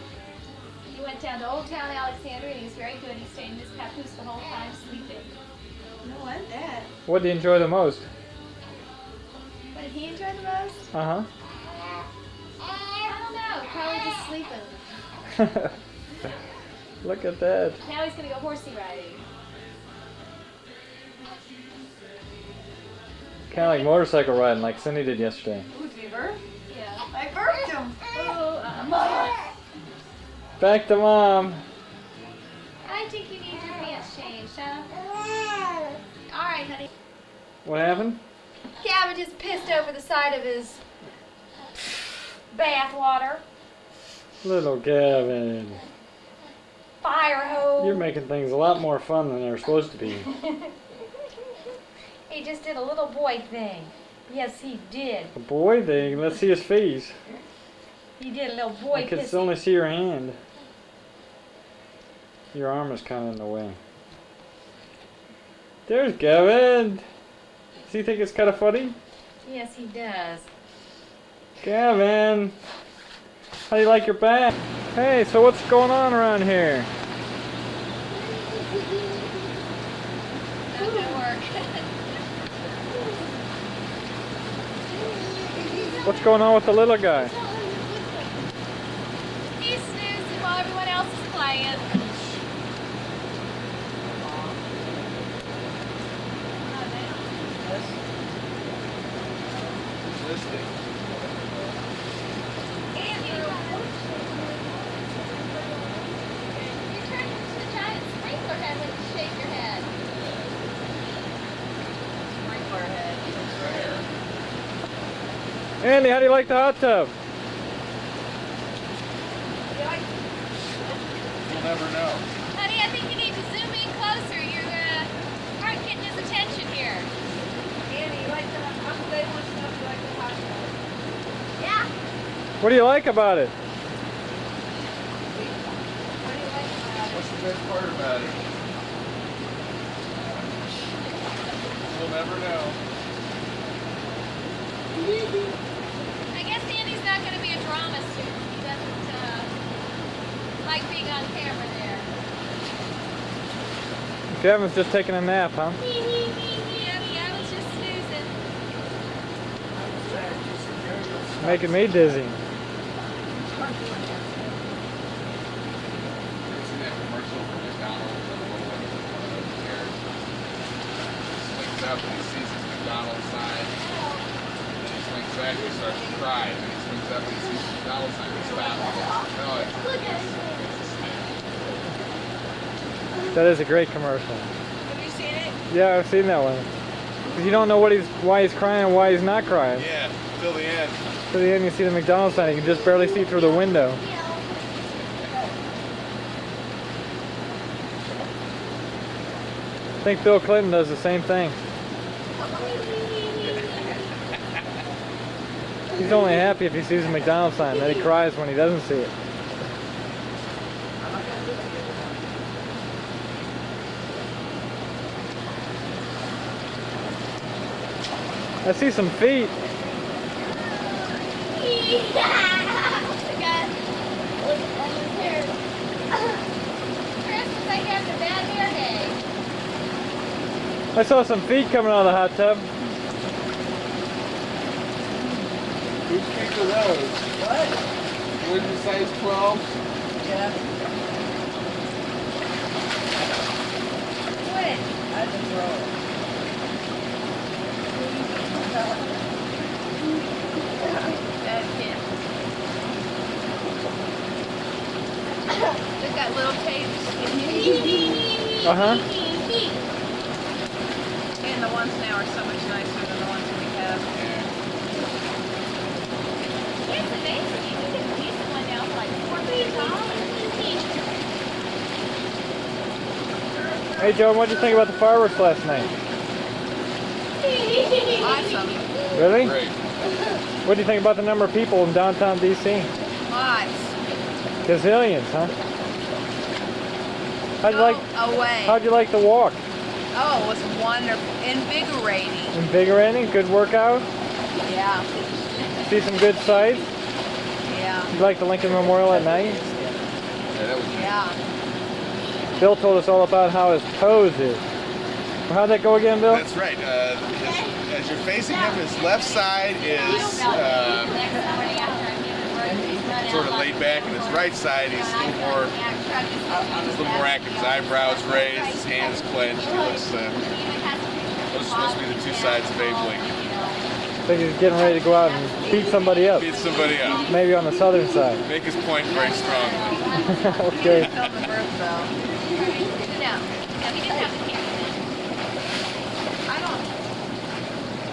He went down to Old Town Alexandria and he was very good. He stayed in his papoose the whole time sleeping.
No, I'm dad.
What do you enjoy the most?
What did he enjoy the most?
Uh-huh.
I don't know. Probably just sleeping.
Look at that.
Now he's going to go horsey riding.
Kind of like motorcycle riding like Cindy did yesterday.
Ooh, did you burp?
Yeah.
I burped him.
Oh, Mama.
Back to Mom.
I think you need your pants changed, huh? All right, honey.
What happened?
Gavin just pissed over the side of his bath water.
Little Gavin.
Fire hose.
You're making things a lot more fun than they're supposed to be.
He just did a little boy thing. Yes, he did.
A boy thing. Let's see his face.
He did a little boy
I can
pissing.
only see your hand. Your arm is kind of in the way. There's Gavin. Does he think it's kind of funny?
Yes, he does.
Gavin. How do you like your bath? Hey, so what's going on around here?
That didn't work.
What's going on with the little guy?
He's snoozing while everyone else is playing.
Andy, how do you like the hot tub?
You'll never know.
Honey, I think you need to zoom in closer. You're aren't getting his attention here.
Andy, you like the Uncle Dave wants to know if you like the hot tub.
Yeah.
What do you like about it?
What do you like about it?
What's the best part about it? You'll never know.
I guess Andy's not going to be a drama student. He doesn't like being on camera there.
Gavin's just taking a nap, huh?
Yeah, I was just snoozing.
Making me dizzy.
You ever seen that commercial for McDonald's and the little one with one of those chairs? Swings up and he sees his McDonald's sign. And then he swings back and he starts to cry. And then he swings up and he sees the McDonald's sign and he stops. No, it's
That is a great commercial.
Have you seen it?
Yeah, I've seen that one. 'Cause you don't know why he's crying and why he's not crying.
yeah, till the end.
To the end, you see the McDonald's sign. You can just barely see through the window. I think Bill Clinton does the same thing. He's only happy if he sees a McDonald's sign. Then he cries when he doesn't see it. I see some feet.
Chris, I have a bad hair day.
I saw some feet coming out of the hot tub.
Whose feet are those?
What?
Would you size 12?
Yeah.
What?
I just throw it.
Bad kid. They've got little tapes.
Uh-huh.
And the ones now are so much nicer than the ones we have.
It's amazing. You can get a decent one now for like $14.
Hey, Joe, what did you think about the fireworks last night?
Awesome.
Really?
Great.
What do you think about the number of people in downtown D.C.?
Lots.
Gazillions, huh? How'd you
Go
like?
away.
How'd you like the walk?
Oh, it was wonderful. Invigorating.
Invigorating? Good workout?
Yeah.
See some good sights?
Yeah.
You like the Lincoln Memorial at night?
Yeah, that was
Yeah.
Bill told us all about how his pose is. How'd that go again, Bill?
That's right. As you're facing him, his left side is sort of laid back, and his right side he's a little more active. His eyebrows raised, his hands clenched. He looks those are supposed to be the two sides of Abe Lincoln.
I think he's getting ready to go out and beat somebody up.
Beat somebody up.
Maybe on the southern side.
Make his point very strongly.
Okay.
Film the birth though.
No, he didn't have the camera.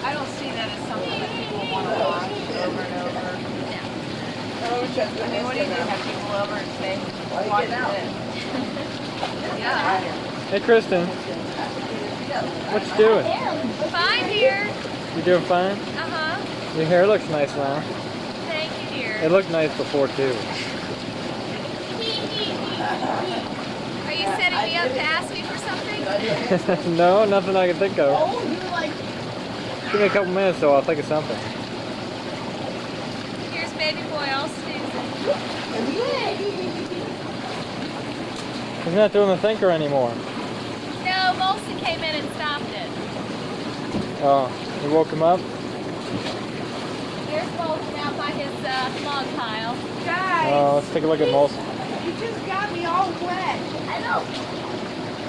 I don't see that as something that people want to watch over and over. I mean, what do you do? Have people over and say, watch this? Yeah.
Hey, Kristen. What you doing?
Fine, dear.
You doing fine?
Uh-huh.
Your hair looks nice now.
Thank you, dear.
It looked nice before, too.
Are you setting me up to ask me for something?
No, nothing I can think of. Give me a couple minutes, though. I'll think of something.
Here's baby boy all snoozing.
He's not doing the thinker anymore.
No, Molson came in and stopped it.
Oh, you woke him up?
Here's Molson out by his log pile.
Guys,
Oh, let's take a look at Molson.
you just got me all wet.
I know.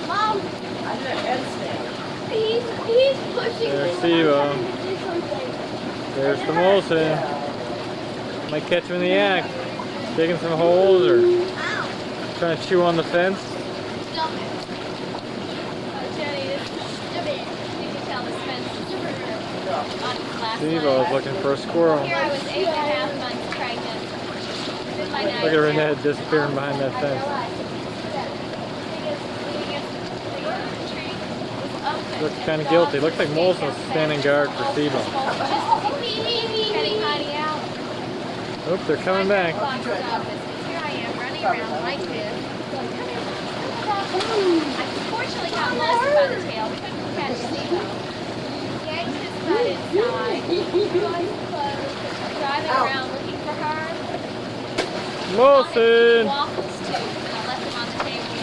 Mom,
I did a headstand.
he's pushing
There's
me.
Steve-O.
I'm trying to do something.
There's the Molson. Might catch him in the act. Digging some holes or
Ow.
trying to chew on the fence.
Stop it. Oh, Jenny, it's stupid. You can tell this fence is super.
Steve-O's looking for a squirrel.
Here I was 8.5 months pregnant. Then my
Look at Renee disappearing behind that fence. Looks kind of guilty. Looks like Molson's standing guard for Steve-O. Oop, they're coming back.
Here I am running around like this. I fortunately got molested by the tail. We couldn't catch Steve-O. Yanked his butt inside. Driving around looking for her.
Molson!
Waffles too. I left them on the table.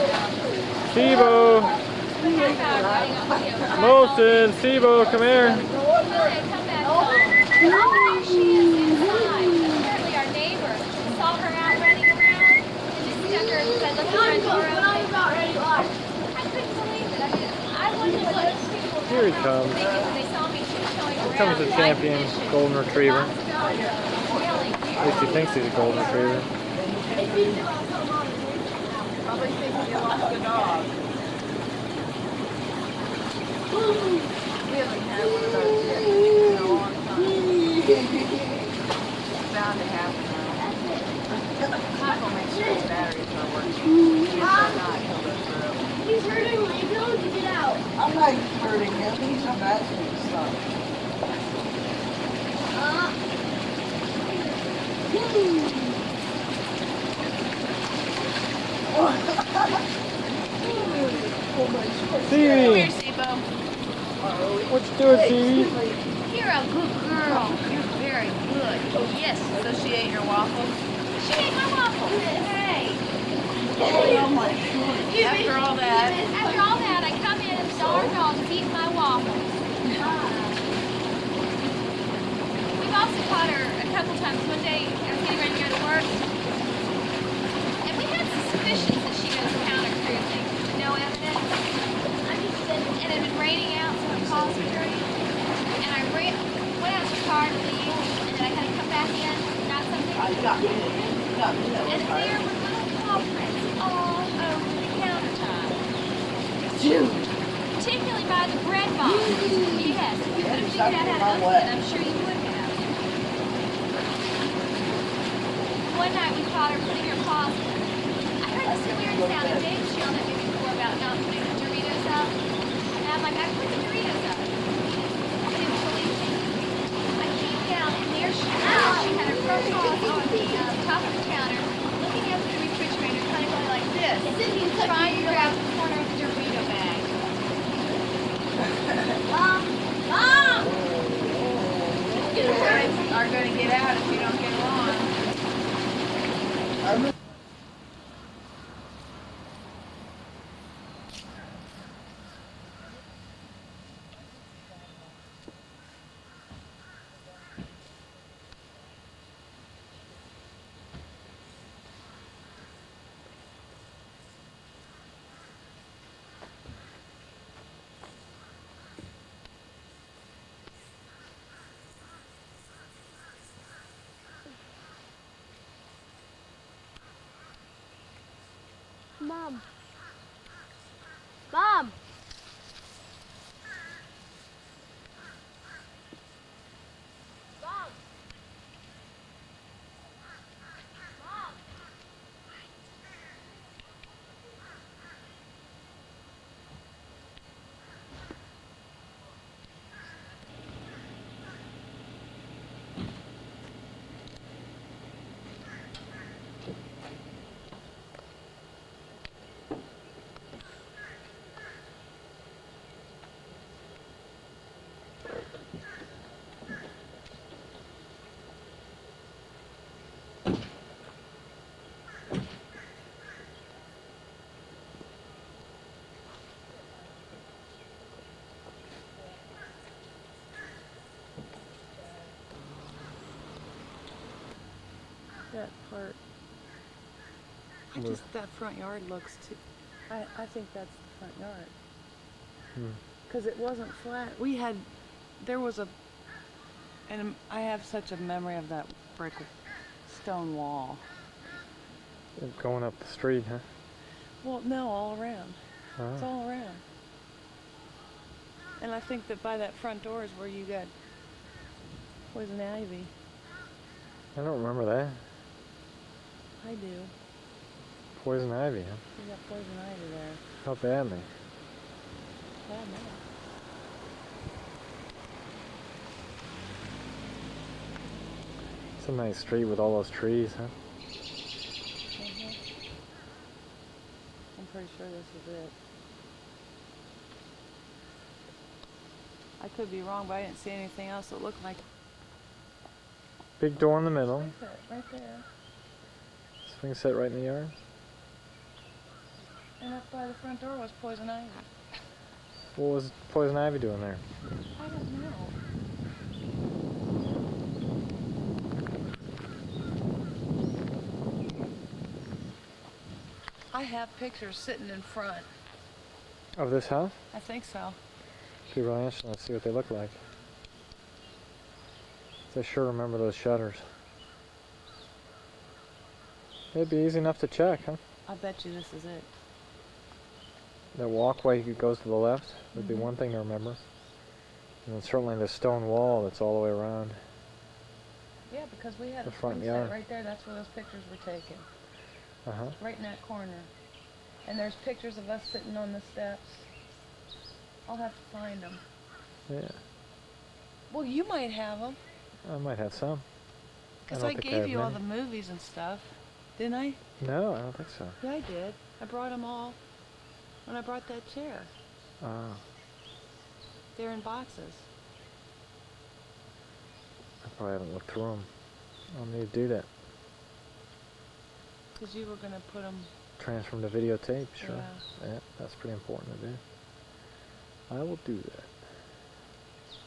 Steve-O! Molson! Steve-O, come here!
Come back home. Oh, there she is inside. Apparently our neighbor saw her out running around and just stuck her inside. Let's try and door open. I couldn't believe it. I mean, I wouldn't have let people
Here he comes.
when they saw me showing
Here
around.
comes the champion golden retriever.
Really
At least he thinks he's a golden retriever.
Probably thinking you lost the dog. We haven't had one of those yet in a long time. Bound to happen now. Michael makes sure his batteries are working. If they're not, he'll go through.
He's hurting me. Don't get out.
I'm not hurting him. He's a bad stuff.
Stevie!
Here, Steve-O.
What you doing, Stevie?
You're a good girl. You're very good. Oh, yes.
So she ate your waffles?
She ate my waffles. Hey.
Oh my God.
After all that,
After all that, I come in and the darn dog is eating my waffles. We've also caught her a couple times. One day, I was getting ready to go to work, and we had suspicions that she was counter cruising. No evidence. And it had been raining out, so it caused dirty. And I went out to the car to leave, and then I had to come back in, got something.
I got me. Got me.
And there were little paw prints all over the countertop.
Dude.
Particularly by the bread box. Yes, if you could have figured out how to open it, I'm sure you would have. One night we caught her putting her paws in. I heard this weird sound, and Dave's yelled at me before about not putting the Doritos up. And I'm like, I put the Doritos up. She didn't believe me. I came down, and there she was. She had her front paws on the top of the counter, looking up at the refrigerator, kind of going like this, trying to grab the corner of the Dorito bag.
Mom!
parents are going to get out if you don't get along.
Mom. Mom.
That part. That front yard looks too. I think that's the front yard. Because it wasn't flat. There was a, and I have such a memory of that brick stone wall.
Going up the street, huh?
Well, no, all around.
Oh.
It's all around. And I think that by that front door is where you got Poison ivy.
I don't remember that.
I do.
Poison ivy, huh?
You got poison ivy there.
How badly?
Bad enough.
It's a nice street with all those trees, huh?
I'm pretty sure this is it. I could be wrong, but I didn't see anything else that looked like.
Big door in the middle.
Right there.
Swing set right in the yard.
And up by the front door was poison ivy.
What was poison ivy doing there?
I don't know. I have pictures sitting in front.
Of this house?
I think so.
It'd be really interesting to see what they look like. I sure remember those shutters. It'd be easy enough to check, huh?
I bet you this is it.
That walkway that goes to the left would be one thing to remember. And then certainly the stone wall that's all the way around.
Yeah, because we had
The
a
front
swing
yard.
set right there. That's where those pictures were taken.
Uh-huh.
Right in that corner. And there's pictures of us sitting on the steps. I'll have to find them.
Yeah.
Well, you might have them.
I might have some.
Because
don't
I
think
gave
have
you all
many.
the movies and stuff. Didn't I?
No, I don't think so.
Yeah, I did. I brought them all when I brought that chair.
Oh.
They're in boxes.
I probably haven't looked through them. I'll need to do that.
Because you were going to put them...
Transfer them to videotape, sure.
Yeah.
Yeah, that's pretty important to do. I will do that.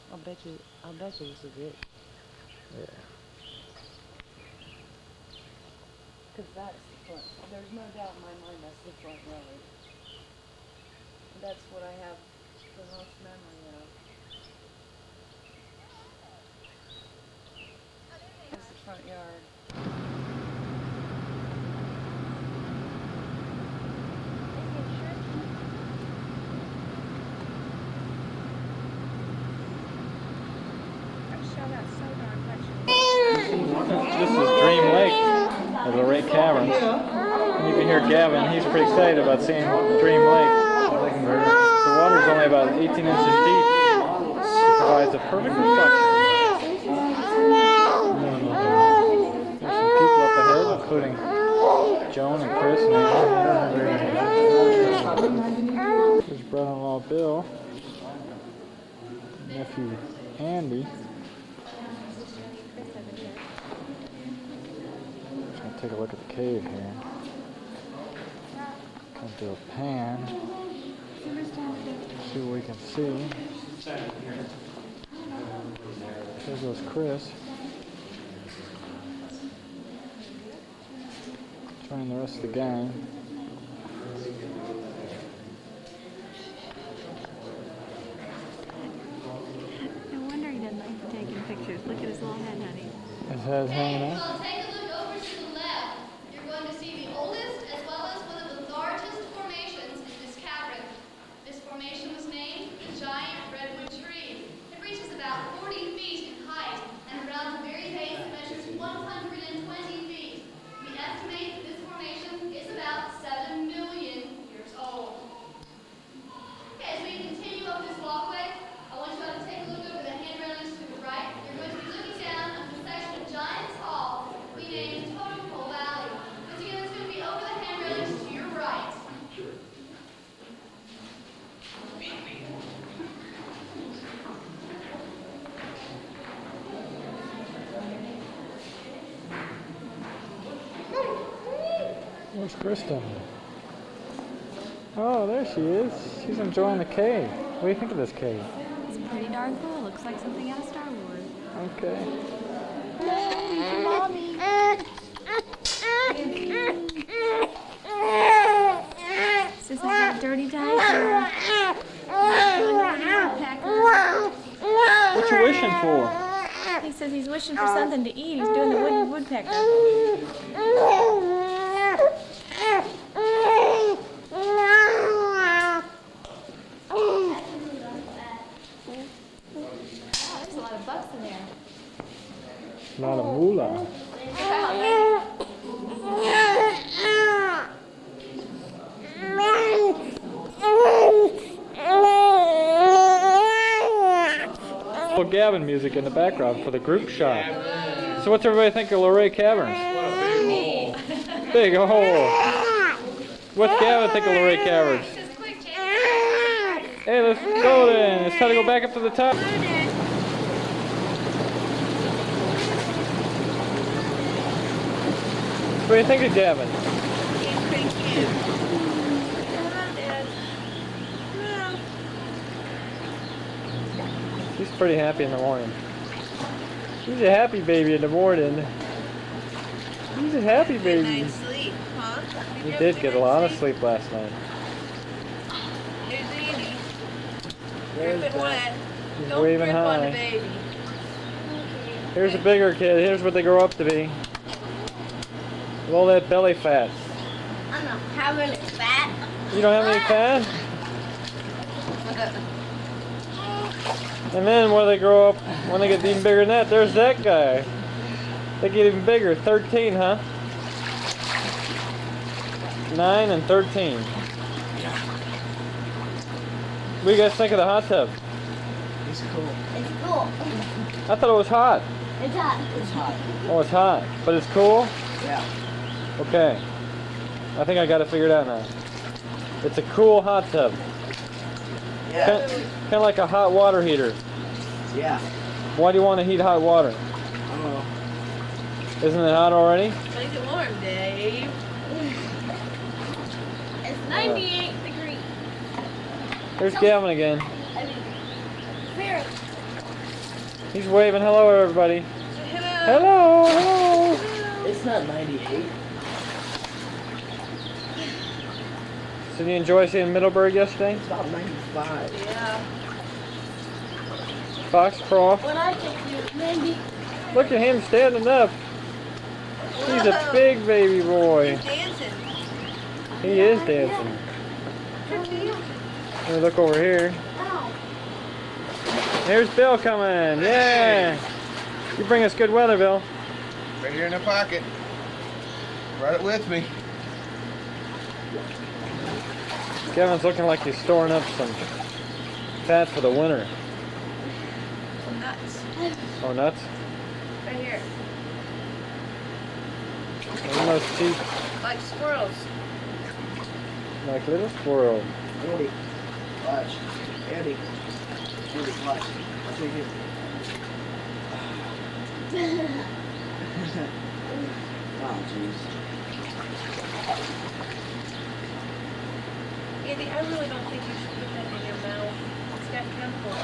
I'll bet you this is it.
Yeah.
Because that's the front. There's no doubt in my mind that's the front yard. That's what I have the most memory of. That's the front yard.
This is Dream Lake of the Lake Caverns. And you can hear Gavin, he's pretty excited about seeing Dream Lake. The water is only about 18 inches deep. It provides a perfect reflection. There's some people up ahead, including Joan and Chris and Anna. There's brother-in-law Bill, nephew Andy. Take a look at the cave here. Come to a pan. See what we can see. There goes Chris. Joining the rest of the gang.
No wonder he doesn't like taking pictures. Look at his little head, honey.
His head's hanging out.
Well, take a look over to the left. You're going to see the oldest as well as one of the largest formations in this cavern. This formation was named the Giant Redwood Tree. It reaches about 40 feet in height, and around the very base it measures 120 feet. We estimate that this formation is about 7 million years old. Okay, as we continue up this walkway, I want you all to take a look over the handrailings to the right. You're going to be looking down on the section of Giant's Hall we named Totem Pole Valley. Once again, it's going to be over the handrailings to your right.
Where's Kristen? Oh, there she is. She's enjoying the cave. What do you think of this cave?
It's pretty darn cool. Looks like something out of Star Wars.
Okay.
Is this a dirty diaper?
What you wishing for?
He says he's wishing for something to eat. He's doing the wooden woodpecker.
There's a lot of bugs in there.
Not a moolah. Gavin music in the background for the group shot. So what's everybody think of Luray Caverns?
What a big hole.
Big hole. What's Gavin think of Luray Caverns? Hey, let's go then. It's time to go back up to the top. What do you think of Gavin? He's pretty happy in the morning. He's a happy baby in the morning. He's a happy baby.
Nice sleep, huh?
He did get a lot of sleep last night.
Here's Andy. Dripping wet.
He's
Don't
waving
drip on the
high.
baby.
Here's a bigger kid. Here's what they grow up to be. With all that belly fat.
I'm not having it fat.
You don't have any fat? And then when they grow up, when they get even bigger than that, there's that guy. They get even bigger. 13, huh? 9 and 13. What do you guys think of the hot tub?
It's cool.
It's cool.
I thought it was hot.
It's hot.
It's hot.
Oh, it's hot. But it's cool?
Yeah.
Okay. I think I got it figured out now. It's a cool hot tub.
Yeah.
Kind of like a hot water heater.
Yeah.
Why do you want to heat hot water?
I don't know.
Isn't it hot already?
Make it warm, Dave.
It's 98 degrees.
There's Gavin again.
Very.
He's waving hello, everybody.
Hello.
Hello, hello.
It's not 98.
So did you enjoy seeing Middleburg yesterday?
It's about 95.
Yeah.
Foxcroft.
When I take you, Mandy.
Look at him standing up. He's a big baby boy.
Dancing.
He is dancing. Let me look over here.
Ow.
There's Bill coming. Yeah. You bring us good weather, Bill.
Right here in the pocket. Brought it with me.
Gavin's looking like he's storing up some fat for the winter.
Some nuts.
Oh, nuts?
Right here.
He must eat
Like squirrels.
like little squirrel.
Andy, watch. Andy. Andy, watch. Watch right here. Oh, jeez.
Andy, I really don't think you should put that in your mouth. It's got chemicals.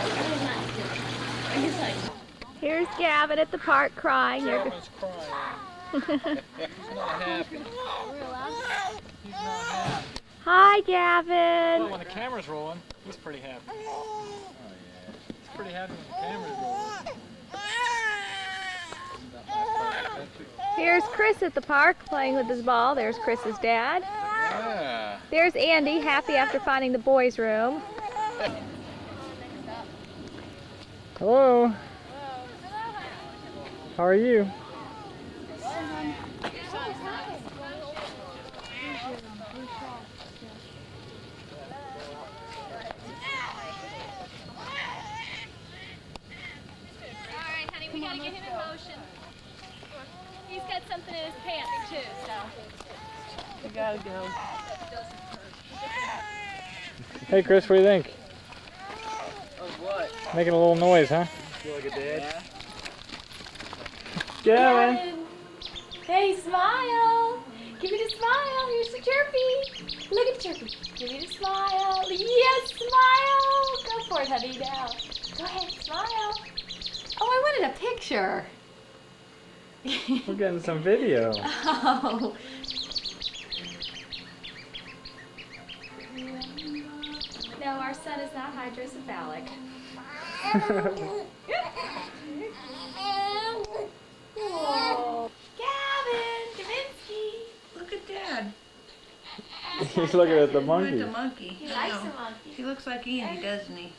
Here's Gavin at the park crying.
Gavin's crying. He's not happy. He's not happy.
Hi, Gavin.
Well, when the camera's rolling, he's pretty happy. Oh, yeah. He's pretty happy when the camera's rolling.
Here's Chris at the park playing with his ball. There's Chris's dad.
Yeah.
There's Andy, happy after finding the boys' room.
Hello. How are you?
Alright, honey, we gotta get him in motion. He's got something in his pants, too, so.
We gotta go.
Hey, Chris, what do you think?
Of what?
Making a little noise, huh?
Feel like a dad?
Gavin.
Hey, smile. Give me the smile. Here's the chirpy. Look at the chirpy. Give me the smile. Yes, smile. Go for it, honey, now. Go ahead, smile. Oh, I wanted a picture.
We're getting some video.
Oh. No, our son is not hydrocephalic. Whoa. Gavin, Kavinsky.
Look at Dad.
He's looking at the
Look
monkey.
at the monkey.
He
I
likes
know.
a monkey.
He looks like Andy, doesn't he?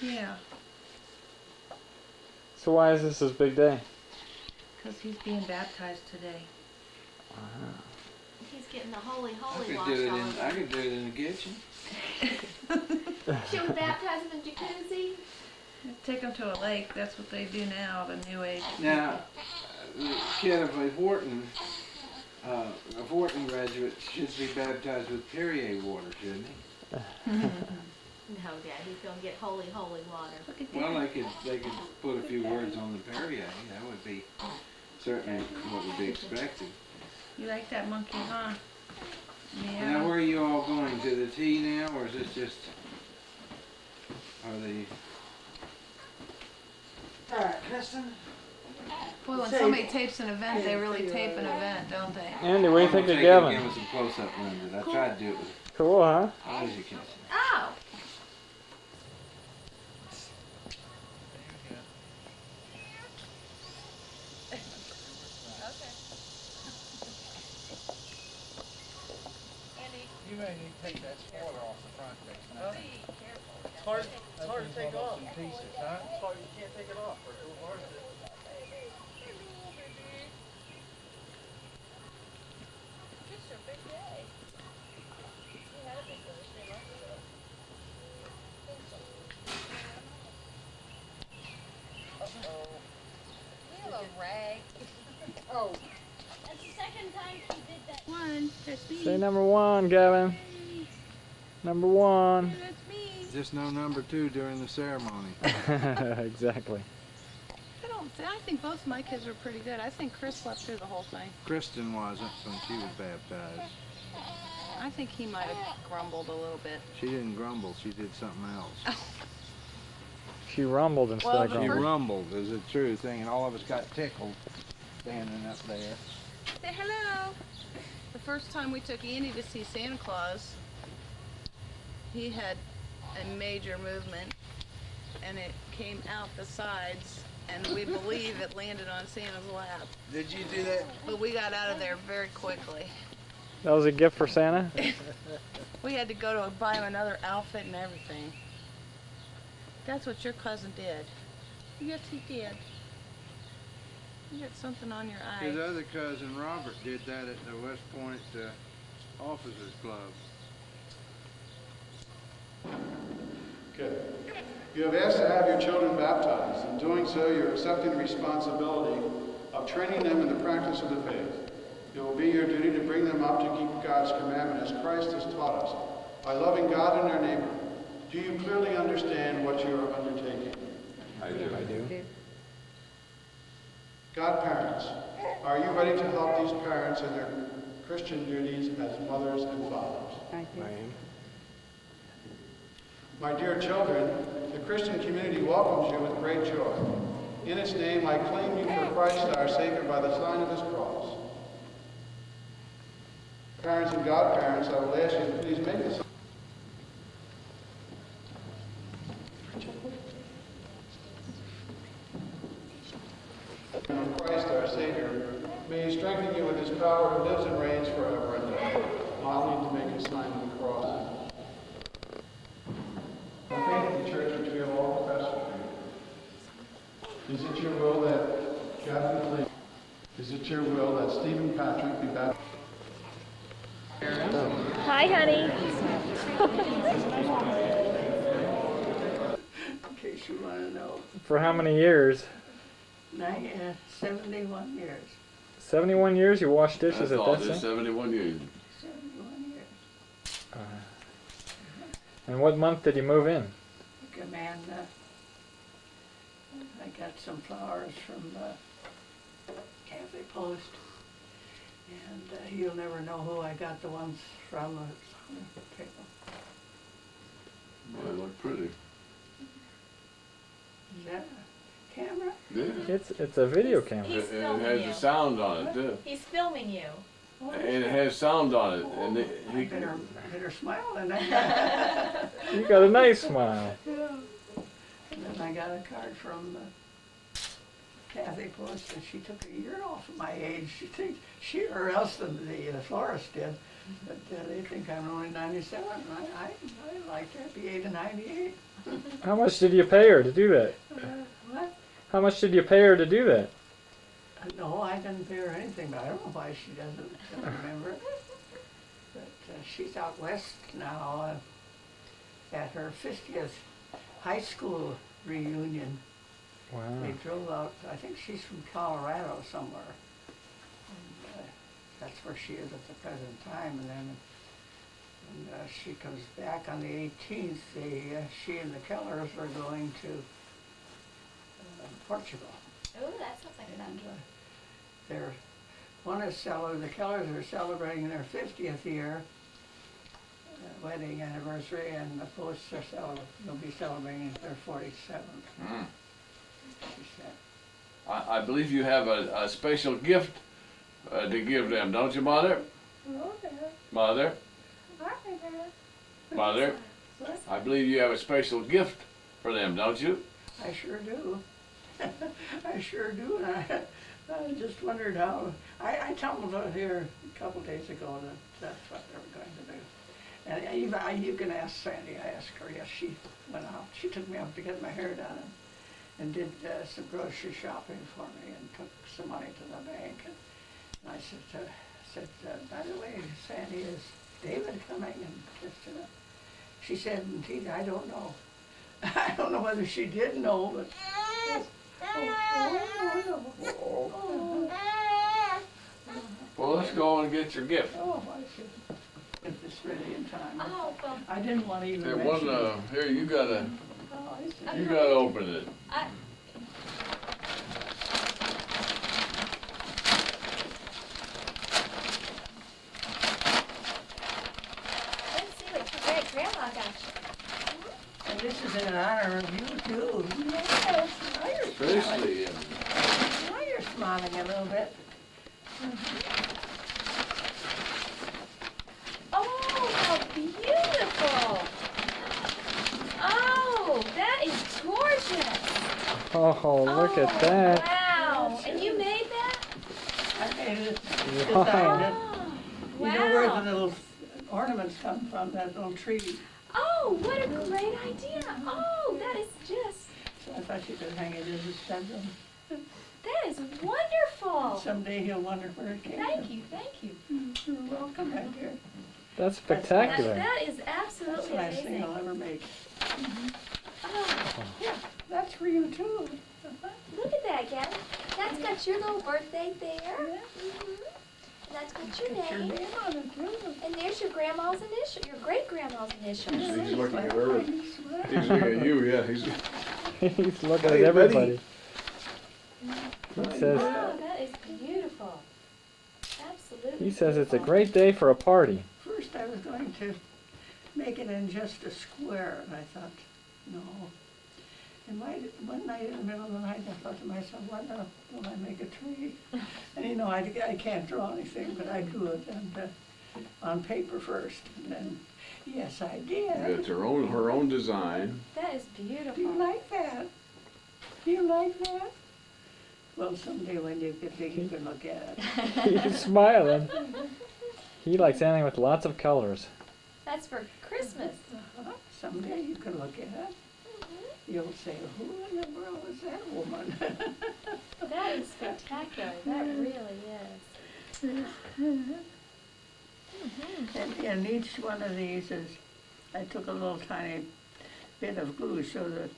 Yeah.
So why is this his big day?
Because he's being baptized today.
He's getting the holy
I
washed
could
all
do it
over.
I could do it in the kitchen.
Should we baptize him in jacuzzi?
Take him to a lake. That's what they do now, the new age.
Now, the kid of a Wharton graduate should be baptized with Perrier water, shouldn't he?
No, Dad, he's gonna get holy water.
Look at
Well,
that.
they could put a few words on the Perrier. That would be certainly what would be expected.
You like that monkey, huh?
Now,
Yeah.
where are you all going? To the tea now, or is this just... Are they... Alright, Kristen?
Boy, when somebody tapes an event, they really tape an event, don't they?
Andy, what do you think of
Give
Gavin?
us some close-up lenses. I tried to do it with...
Cool, huh?
How is you catching?
Oh!
You may need to take that spoiler off the front face now.
It's hard to take off.
In pieces, huh?
It's hard, you can't take it off. Or it'll hard to.
Oh. That's the second time he did that.
One, that's me.
Say number one, Gavin. Number one.
That's me.
Just no number 2 during the ceremony.
Exactly.
I think both of my kids were pretty good. I think Chris slept through the whole thing.
Kristen wasn't when she was baptized.
I think he might have grumbled a little bit.
She didn't grumble, she did something else.
She rumbled instead
Well,
of
the
She
grumbled.
rumbled is a true thing, and all of us got tickled standing up there.
Say hello. The first time we took Andy to see Santa Claus, he had a major movement, and it came out the sides, and we believe it landed on Santa's lap.
Did you do that?
But we got out of there very quickly.
That was a gift for Santa?
We had to go to buy him another outfit and everything. That's what your cousin did. Yes, he did. You got something on your eye.
His other cousin Robert did that at the West Point Officers Club.
Good. You have asked to have your children baptized. In doing so, you're accepting the responsibility of training them in the practice of the faith. It will be your duty to bring them up to keep God's commandment as Christ has taught us, by loving God and our neighbor. Do you clearly understand what you are undertaking?
I do.
I do.
Godparents, are you ready to help these parents in their Christian duties as mothers and fathers?
I am.
My dear children, the Christian community welcomes you with great joy. In its name, I claim you for Christ our Savior by the sign of his cross. Parents and godparents, I will ask you to please make this. Of Christ our Savior, may he strengthen you with his power who lives and reigns forever and ever. I'll need to make a sign of the cross. The faith of the church which we have all professed for you. Is it your will that Gavin Lee, is it your will that Stephen Patrick be baptized?
Hi, honey.
In case you want to know.
For how many years?
71 years.
71 years you washed dishes at that sink?
71 years.
71 years.
And what month did you move in?
Look, man, I got some flowers from the Cafe Post, and you'll never know who I got the ones from.
They look pretty.
Is that a camera?
Yeah.
It's a video camera.
He's
It
filming
has
you.
a sound on it too.
He's filming you.
And it has sound on it. And
I better smile then.
You got a nice smile.
And then I got a card from Kathy Post, and she took a year off of my age. She thinks she or else than the florist did, but they think I'm only 97. I like to be 98.
How much did you pay her to do that?
What?
How much did you pay her to do that?
No, I didn't pay her anything, but I don't know why she doesn't remember. But she's out west now at her 50th high school reunion.
Wow.
They drove out, I think she's from Colorado somewhere. And, that's where she is at the present time. And then she comes back on the 18th. She and the Kellers are going to Portugal.
Oh, that sounds like fun.
They're, the Kellers are celebrating their 50th year wedding anniversary, and the Posts will be celebrating their 47th. She said.
I believe you have a special gift to give them, don't you, Mother? Mother? Mother? I believe you have a special gift for them, don't you?
I sure do. I sure do. And I just wondered how. I tumbled out here a couple days ago that that's what they were going to do. And even you can ask Sandy. I asked her. Yes, she went out. She took me out to get my hair done and did some grocery shopping for me and took some money to the bank. And I said, by the way, Sandy, is David coming? And just, she said, indeed, I don't know. I don't know whether she did know, but.
Well, let's go and get your gift.
Oh, I should get this ready in time.
Oh, well.
I didn't want to even
Here,
mention it.
here, you gotta
Oh, I see.
you gotta open it.
Let's see what your great grandma got you.
And this is in honor of you, too.
Yes.
Especially
Now you're smiling a little bit.
Oh, how beautiful! Oh, that is gorgeous!
Oh, look at that.
Wow! And you made that?
I made it.
Wow.
Designed it.
Wow!
You know where the little ornaments come from, that little tree.
Oh, what a great idea! Oh, that is just,
So I thought you could hang it in his bedroom.
that is wonderful!
Someday he'll wonder where it came from.
Thank you.
You're welcome, my dear.
That's spectacular.
That is
That's
absolutely
the last thing
amazing.
I'll ever make.
Oh,
Yeah, that's for you, too.
look at that, Gavin. That's got your little birthday there. And that's got your
Put your
name.
name on it, too.
And there's your grandma's initial, your great grandma's initials.
He's looking at her. He's looking at you, yeah.
He's looking at
Hey,
everybody. He says,
Wow, that is beautiful. Absolutely.
he says it's a great day for a party.
First I was going to make it in just a square, and I thought, no. And one night in the middle of the night, I thought to myself, why don't I make a tree? And you know, I can't draw anything, but I drew it and, on paper first. And then, yes, I did.
It's her own design.
That is
Do you
beautiful.
like that? Do you like that? Well, someday when you get big, you can look at it.
He's smiling. He likes anything with lots of colors.
That's for Christmas.
Someday you can look at it. You'll say, who in the world is that woman?
That is spectacular. That really is.
And each one of these is, I took a little tiny bit of glue so that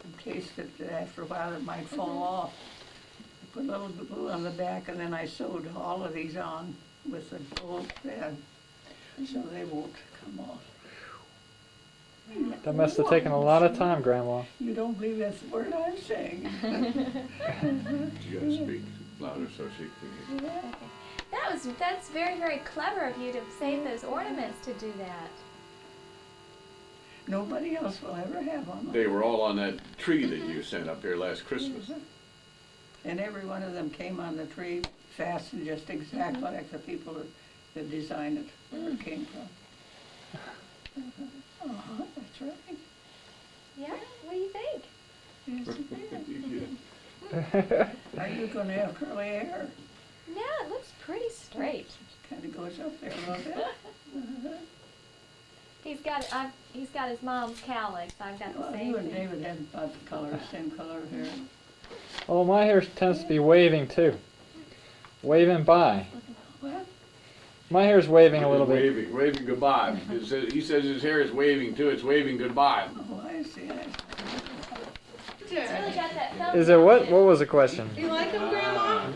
in case that after a while it might fall off. I put a little glue on the back and then I sewed all of these on with a gold thread so they won't come off.
That must have taken a lot of time, Grandma.
You don't believe that's the word I'm saying.
You gotta speak louder so she can hear.
That's very, very clever of you to save those ornaments to do that.
Nobody else will ever have one.
They were all on that tree that you sent up here last Christmas.
And every one of them came on the tree fastened just exactly like the people that designed it, where it came from. That's right.
Yeah? What do you think?
Yes, it is. Are you going to have curly hair?
No, it looks pretty straight.
Kind of goes up there a little bit.
He's got his mom's cowlicks. I've got the
Well,
same
you and
thing.
David had about the color, same color hair.
Oh, my hair tends to be waving too. Waving by.
What?
My hair's waving a little bit.
Waving goodbye. He says his hair is waving too. It's waving goodbye.
Oh, I see it.
It's really got that thumb.
Is it what? What was the question?
Do you like him, Grandma?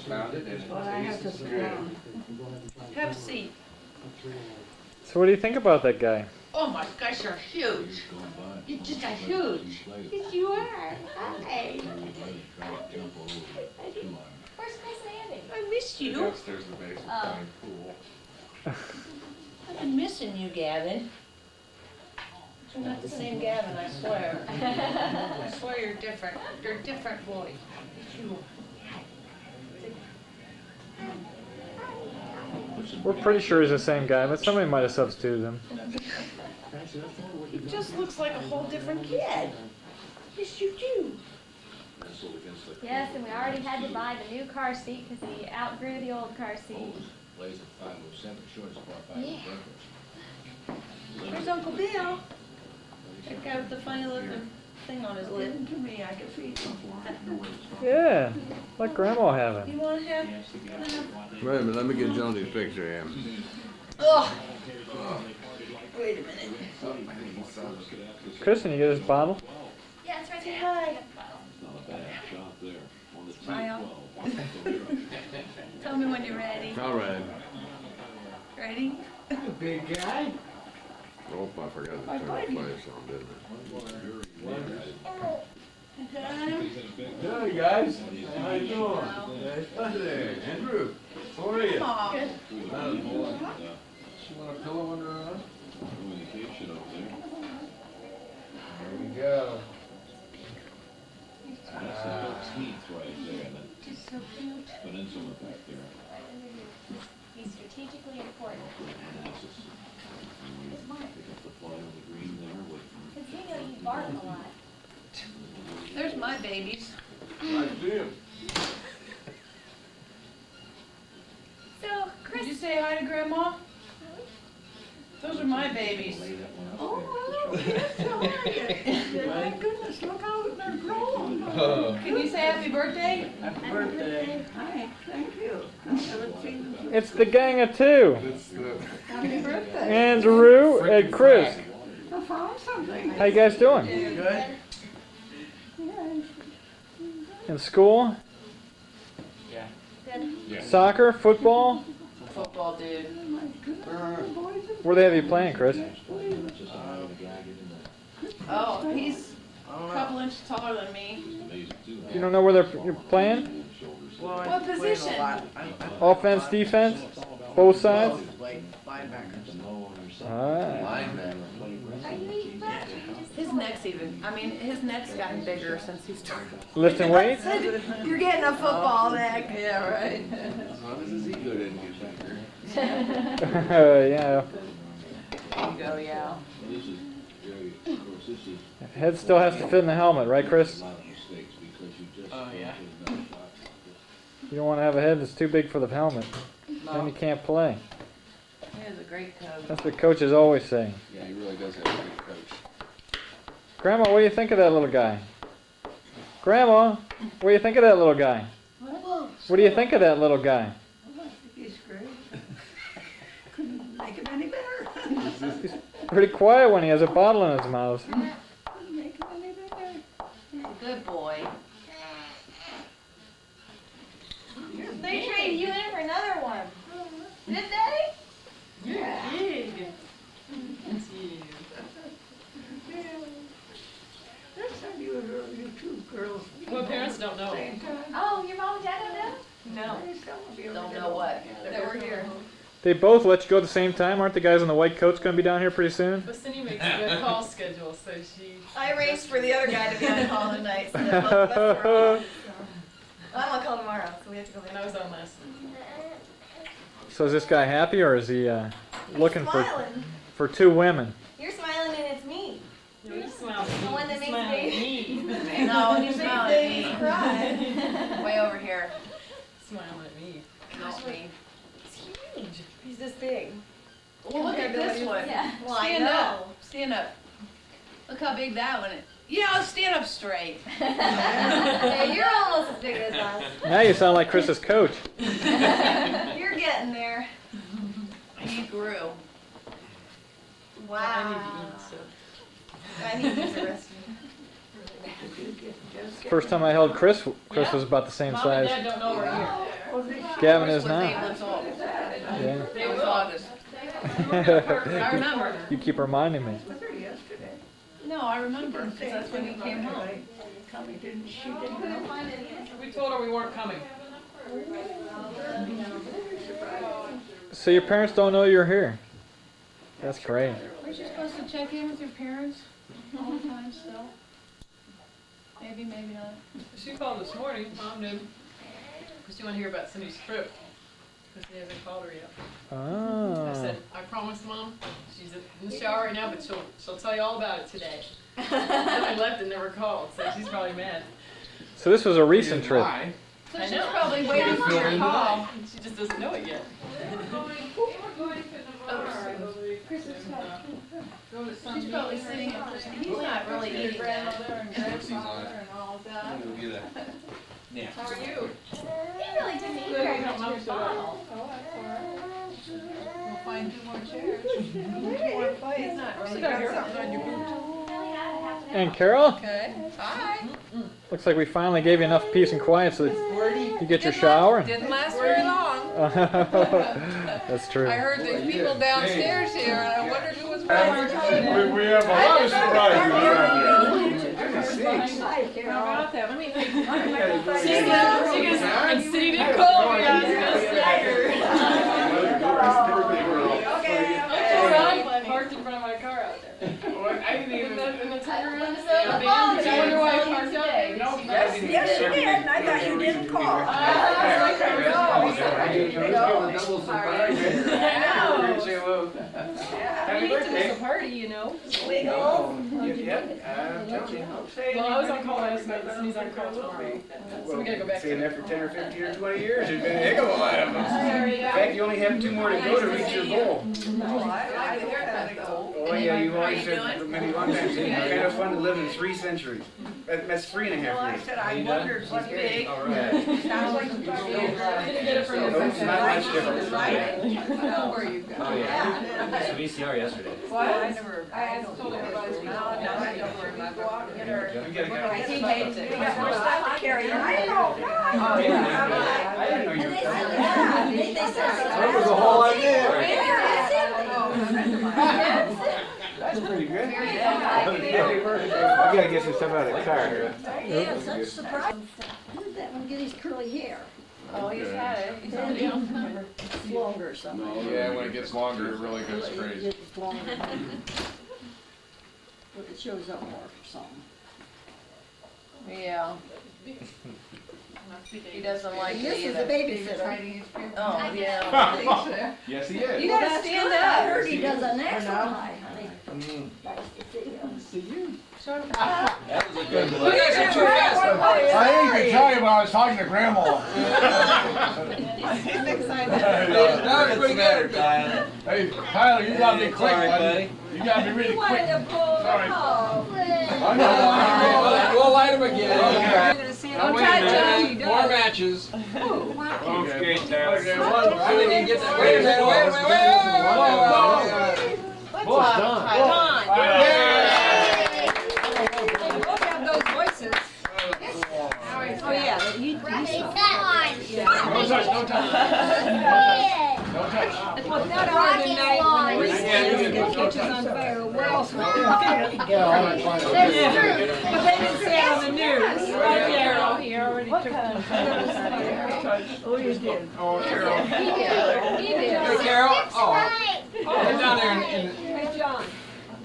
Found it and
But I have to sit down.
Have a seat.
So what do you think about that guy?
Oh my gosh, you're huge. You just got huge.
Yes, you are. Hi. Where's Chris and Andy?
I miss you.
Upstairs in the basement playing pool.
I've been missing you, Gavin. You're not the same Gavin, I swear. I swear you're different. You're a different boy.
We're pretty sure he's the same guy, but somebody might have substituted him.
He just looks like a whole different kid. Yes, you do.
Yes, and we already had to buy the new car seat because he outgrew the old car seat. Yeah.
Where's Uncle Bill? That guy with the funny looking thing on his lip.
To me, I can feed him.
Yeah, let Grandma have
You
him.
want him?
Wait a minute, let me get Johnny's picture here.
Ugh. Wait a minute.
Kristen, you get his bottle?
Yeah, it's right
Say
there.
hi. Smile. Tell me when you're ready.
All right.
Ready?
big guy.
Oh, I forgot to turn the flash on, didn't I?
Hey guys, how you doing? Hi there, Andrew. How are you?
Aw.
You want a pillow under her arm? There we go.
He's so cute. He's strategically important. Because you know you bark a lot.
There's my babies.
I see him.
So, Chris.
Did you say hi to Grandma? Those are my babies.
Oh, yes, how are you? My goodness, look how they're grown.
Can you say happy birthday?
Happy birthday. Hi, thank you. I haven't seen them.
It's the gang of two.
Happy birthday.
Andrew and Chris.
I found something.
How you guys doing?
Good.
Yes.
In school?
Good.
Soccer? Football?
Football, dude.
Where they have you playing, Chris?
Oh, he's a couple inches taller than me.
You don't know where you're playing?
What position?
Offense, defense? Both sides? Ah.
Are you eating that?
His neck's his neck's gotten bigger since he started.
Lifting weights?
You're getting a football neck. Yeah, right.
As long as his ego didn't get bigger.
Yeah.
There you go, yeah.
Head still has to fit in the helmet, right, Chris?
Oh, yeah.
You don't want to have a head that's too big for the helmet. Then you can't play.
He has a great coach.
That's what coaches always say.
Yeah, he really does have a good coach.
Grandma, what do you think of that little guy? Grandma, what do you think of that little guy? What do you think of that little guy?
He's great. Couldn't make it any better.
He's pretty quiet when he has a bottle in his mouth.
Couldn't make it any better.
Good boy.
They traded you in for another one. Did they?
Yeah.
Big.
Next time you two girls.
Well, parents don't know.
Same time.
Oh, your mom and dad don't know?
No.
Please don't be
Don't know what.
That we're here.
They both let you go at the same time? Aren't the guys in the white coats going to be down here pretty soon?
But Cindy makes a good call schedule, so she.
I arranged for the other guy to be on call tonight, so that both of us are on. I'm on call tomorrow, so we have to go
And I was on last.
So is this guy happy, or is he looking
smiling.
for two women?
You're smiling and it's me.
You smile at
The one that makes babies.
No, he's
Makes
smiling at me.
babies cry.
Way over here.
Smiling at me.
Not me.
It's huge. He's this big.
Well, look at
Compared to what
this
he-
one.
Yeah. Well, I
Stand
know.
up. Stand up. Look how big that one is. Yeah, I'll stand up straight.
Hey, you're almost as big as us.
Now you sound like Chris's coach.
You're getting there.
He grew.
Wow.
I need to eat, so.
I need to use the restroom.
First time I held Chris was about the same
Mom
size.
and Dad don't know we're here.
Gavin is
Was 8
now.
months old.
Yeah.
It was August.
I remember.
You keep reminding me.
No, I remember, because that's when you came home.
We told her we weren't coming.
So your parents don't know you're here. That's great.
Aren't you supposed to check in with your parents all the time still? Maybe, maybe not.
She called this morning, Mom did. Because she wanted to hear about Cindy's trip. Because they haven't called her yet.
Oh.
I said, I promised Mom, she's in the shower right now, but she'll tell you all about it today. Then I left and never called, so she's probably mad.
So this was a recent trip.
So she's probably waiting for your call.
She just doesn't know it yet.
She's probably sitting at the he's not really eating that.
How are you?
He really didn't eat very much of your bottle.
We'll find 2 more chairs. He's not really got something on your boot.
And Carol,
Okay. Hi.
looks like we finally gave you enough peace and quiet so that you get your shower.
Didn't last very long.
That's true.
I heard there's people downstairs here, and I wondered who was playing.
We have a lot of surprises around here.
How about that? Let me think. And Cindy didn't call me. I was going to say her. Parked in front of my car out there.
I didn't even.
In the tire room.
I
wonder why I parked out there.
No,
Yes, you did, and I thought you didn't call.
We need to miss a party, you know. Well, I was on call last night, and he's on call tomorrow. So we gotta go back
Saying
to
that for 10 or 15 or 20 years, there's been a heck of a lot of them. In fact, you only have 2 more to go to reach your goal. Oh yeah, you always said for many long times, it's kind of fun to live in 3 centuries. That's 3.5 years.
Well, I said I wondered what big.
All right.
Sounds like
Didn't get it from
No, it's not much different.
where you go.
Oh yeah.
It's a VCR yesterday.
What? I never.
I told everybody.
No, I don't worry about go out and get her.
You gotta go.
He hates it. We got more stuff to carry. I know.
I didn't know you were.
That
was the whole idea.
idea.
That's pretty good. We gotta get some stuff out of the car here.
Yeah, such a surprise. Who's that one get his curly hair?
Oh, he's had it. He's on the
It's longer or something.
Oh, yeah, when it gets longer, it really gets
It
crazy.
gets longer. But it shows up more for something.
Yeah. He doesn't like
This
it
is the
either.
babysitter.
Oh, yeah.
Yes, he is.
You gotta stand
I
up.
heard he does an excellent eye, honey. Nice to see you.
That was a good
You
one.
guys are too fast.
I ain't even tell you, but I was talking to Grandma.
That was pretty good.
Hey, Tyler, you gotta be quick, buddy. You gotta be really quick. Sorry. I know.
We'll light them again.
Don't touch him.
More matches.
Okay, Tyler.
Okay, 1, 2. Wait a minute, wait.
Well, it's done.
Come on.
They both have those voices. Oh, yeah. You
Don't touch, don't touch. Don't touch.
Well, that hour of the night when the kitchen's on fire, where else would they be?
That's
But they didn't say it on the news. Right, Carol, he already took the Oh, you did.
Oh, Carol.
He did.
Hey, Carol. Oh. Get down there and
Hey, John.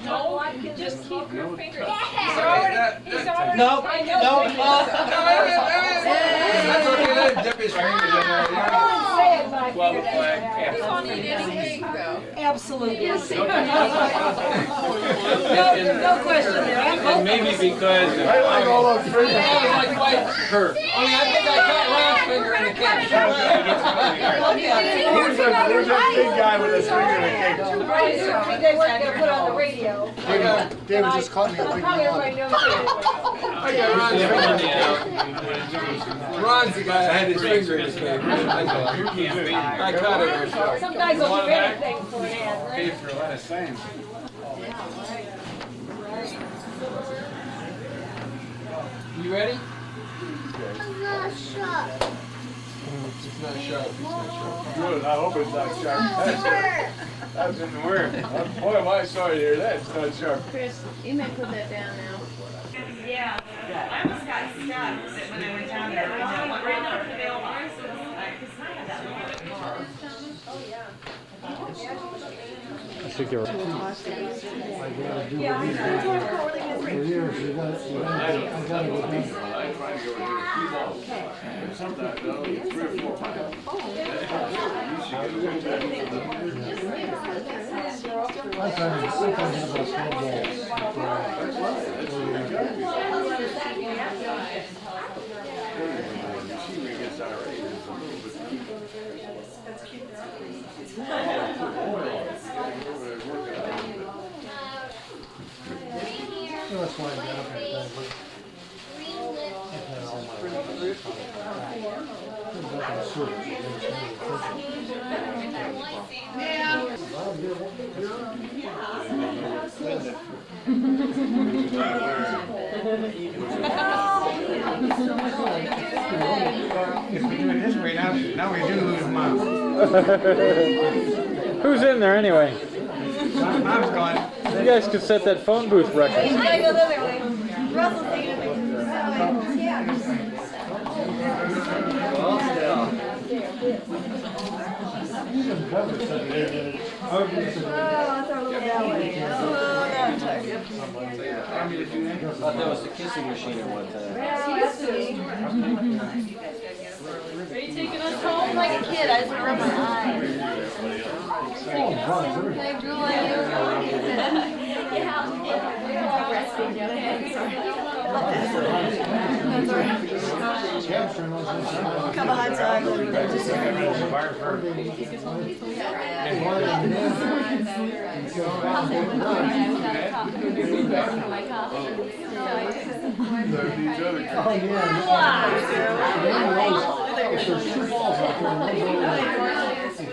No, just keep your finger.
He's already.
No,
I know.
That's okay. Let him dip his fingers in there.
I didn't say it, but
12 flag.
You won't eat any cake, though.
Absolutely.
Yes.
No question there.
And maybe because
I like all those fingers.
like white hurt. Only I think I caught Ron's finger in the cake.
Who's that big guy with his finger in the cake?
They weren't going to put on the radio.
David just caught me a big
Probably everybody knows it.
I got Ron's finger in the Ron's the guy that had his finger in the cake. I caught it myself.
Some guys will do anything for an ad, right?
Paid for less.
Same.
You ready?
I'm not sure.
It's not sharp. It's not sharp.
Good, I hope it's not sharp. That didn't work. Boy, am I sorry to hear that. It's not sharp.
Chris, you may put that down now.
Yeah, I almost got stuck when I went down there. I went right up to the mailbox.
I think you're right.
Sometimes, though, 3 or 4 pounds.
That's why I got up and
If we do it this way, now we do lose Mom.
Who's in there anyway?
Mom's gone.
You guys could set that phone booth record.
Russell's taking a
I thought that was the kissing machine at one time.
Are you taking us home like a kid? I just want to rub my eyes. Can I drool on you?
Come behind side.
Oh, yeah. If there's 2 balls out there,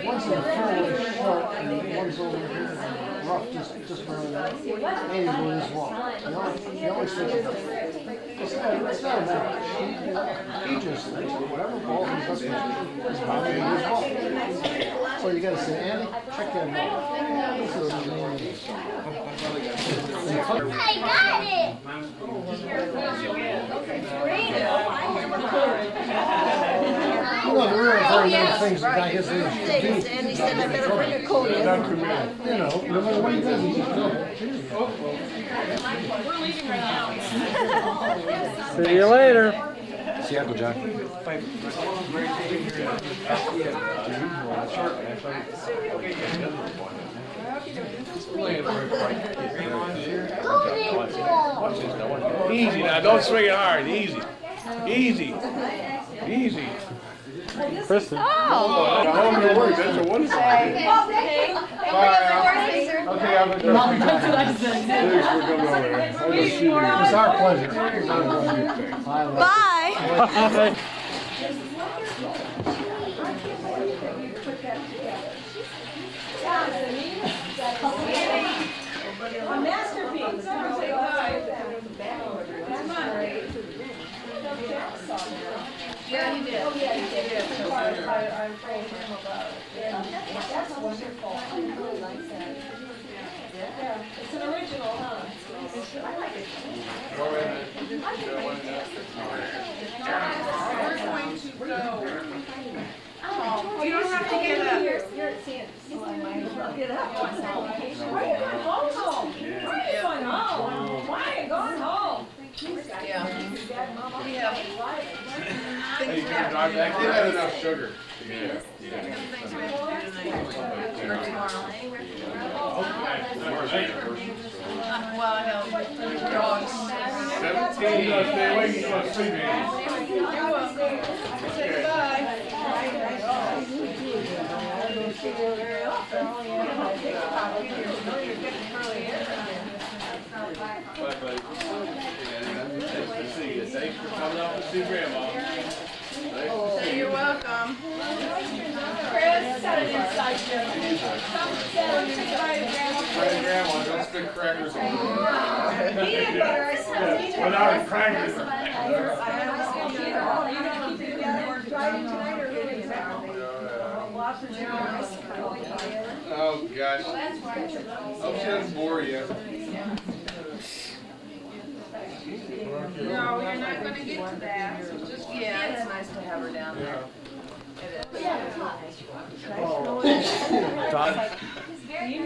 one's in the fairway short and one's over here rough, just barely maybe with this wall. He always says it's not a match. He just thinks that whatever ball he does is bound to be his ball. So you gotta say, Andy, check that ball. This is his name.
I got it!
You know, there are very many things that guy gets in his
Andy said I better bring a coat in.
You know, no matter what he does, he's just doing it.
We're leaving right now.
See you later.
See you, Uncle John.
Easy now, don't swing it hard. Easy. Easy. Easy.
Kristen.
Oh, your work. That's a wonderful idea. Okay, I'm going to go.
That's what I said.
Thanks for coming over.
It's our pleasure.
Bye. A masterpiece.
Yeah, he did.
Oh, yeah, he did. I framed him about it. That's wonderful. I really like that. Yeah, it's an original, huh? I like it.
We're going to go.
Oh, you don't have to get up. You're at Santa's. Get up. Why are you going home? Why are you going home? Why are you going home?
Yeah. We have things we have
drive back. They had enough sugar.
Yeah. Well, I know. Dogs.
17. You gotta stay awake. You gotta sleep, man.
You're welcome. Say goodbye. Very often.
Bye, buddy. Nice to see you. Thanks for coming out to see Grandma.
You're welcome. Chris, set an inside joke.
Grandma, don't spit crackers on
Peanut butter, I said peanut butter.
Without crackers. Oh gosh. Hope she doesn't bore you.
No, you're not going to get to that. So just yeah, it's nice to have her down there. It is.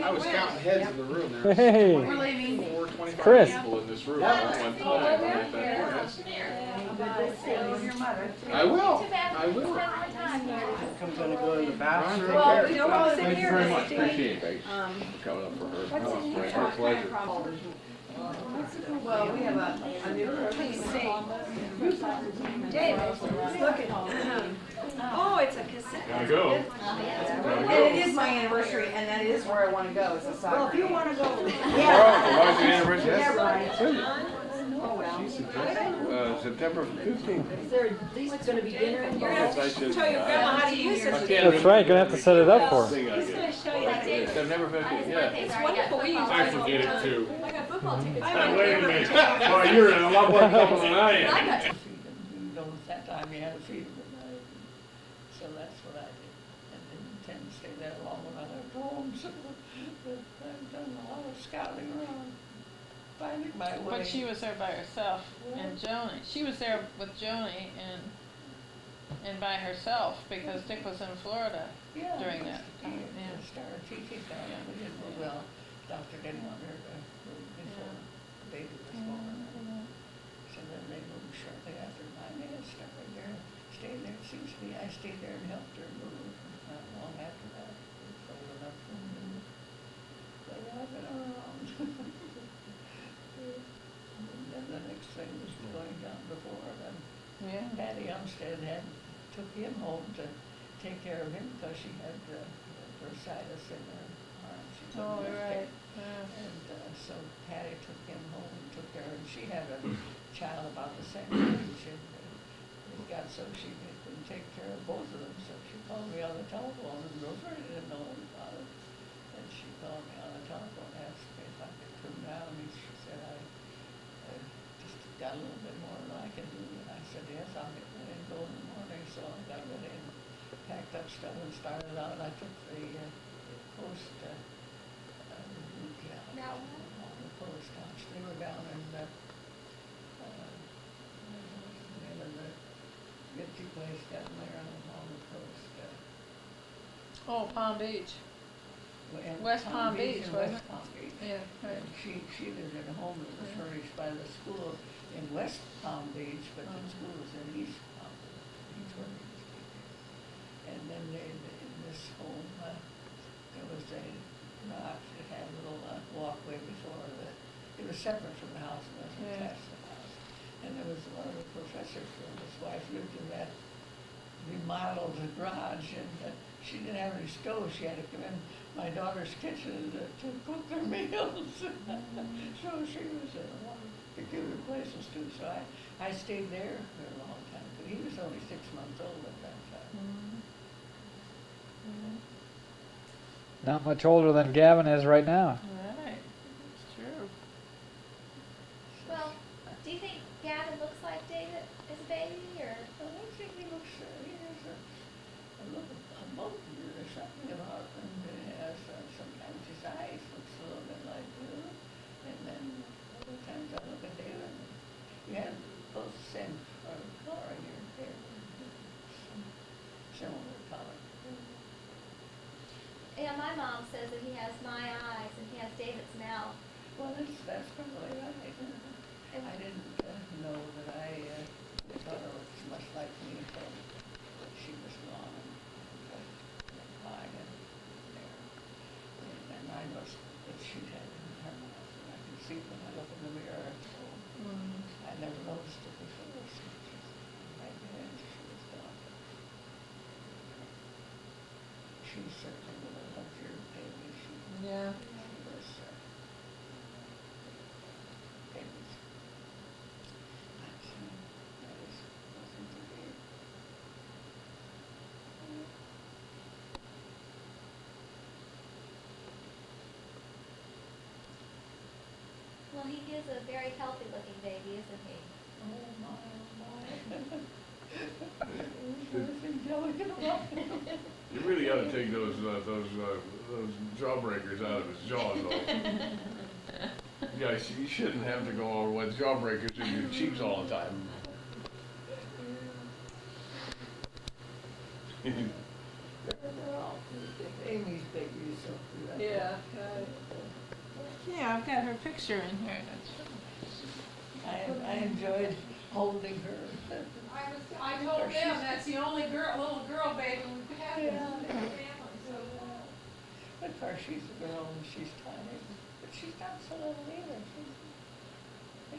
I was counting heads in the room there.
Hey,
We're leaving.
425
Chris.
people in this room at one time. I will. I will.
I'm gonna go to the bathroom.
Well, we don't want to
Thank you very much.
here.
Appreciate it, guys. Coming up for her. It's our pleasure.
Well, we have a new cassette. David, look at oh, it's a cassette.
Gotta go.
And it is my anniversary, and that is where I want to go. It's a soccer. Well, if you want to go.
Tomorrow's your anniversary.
Yeah, right.
September 15th.
Is there at least going to be dinner in here?
Yes, I should.
Show your grandma how to use it.
That's right, gonna have to set it up for her.
He's going to show you that day.
September 15th, yeah.
It's wonderful. We use
I forget it too.
I got football tickets.
Wait a minute. Well, you're in a lot more trouble than I am.
That time you had to feed them at night. So that's what I did. And didn't intend to stay there long when I left home. So but I've done a lot of scouting around, finding my way.
But she was there by herself, and Joni. She was there with Joni and by herself because Dick was in Florida during that time.
Yeah, started teaching down there. We didn't move well. Doctor didn't want her to move before the baby was born. So then they moved shortly after my man started there. Stayed there. It seems to me I stayed there and helped her move. Not long after that, we was old enough to move. But I've been around. And then the next thing was going down before then.
Yeah.
Patty Umstead took him home to take care of him because she had bursitis in her arm. She couldn't lift
right.
it. And so Patty took him home and took care of him. She had a child about the same age, and it got so she couldn't take care of both of them. So she called me on the telephone, and Rosemary didn't know about it. And she called me on the telephone and asked me if I could come down. And she said, I just got a little bit more than I can do. And I said, yes, I'll get ready and go in the morning. So I got ready and packed up stuff and started out. I took the coast route on the coast. They were down in the Mitzi place down there on the coast.
Oh, Palm Beach.
And
West Palm Beach,
and
wasn't
West
it?
Palm Beach.
Yeah, right.
And she lived in a home that was furnished by the school in West Palm Beach, but the school was in East Palm Beach. East where we used to be. And then in this home, there was a rock that had a little walkway before it. It was separate from the house, it wasn't attached to the house. And there was one of the professors and his wife lived in that remodeled garage, and she didn't have any stove. She had to come in my daughter's kitchen to cook their meals. So she was in a lot of peculiar places too. So I stayed there for a long time. But he was only 6 months old at that time.
Not much older than Gavin is right now.
Right. It's true.
Well, do you think Gavin looks like David as a baby, or?
Well, I think he looks, he has a look of both of you. There's something about him that has, sometimes his eyes looks a little bit like you, and then other times I look at David, and you have both the same color in your hair, similar color.
Yeah, my mom says that he has my eyes and he has David's mouth.
Well, that's probably right. I didn't know that I thought it was much like me until she's certainly one of the luckier babies.
Yeah.
She was, babies. That is nothing to be.
Well, he is a very healthy looking baby, isn't he?
Oh my, oh my.
You really got to take those jawbreakers out of his jaws, though. Yeah, you shouldn't have to go with jawbreakers in your cheeks all the time.
Amy's baby is so cute.
Yeah. Yeah, I've got her picture in here.
I enjoyed holding her.
I told them that's the only little girl baby we've had in the family. So.
Of course, she's a girl and she's tiny, but she's not so little either.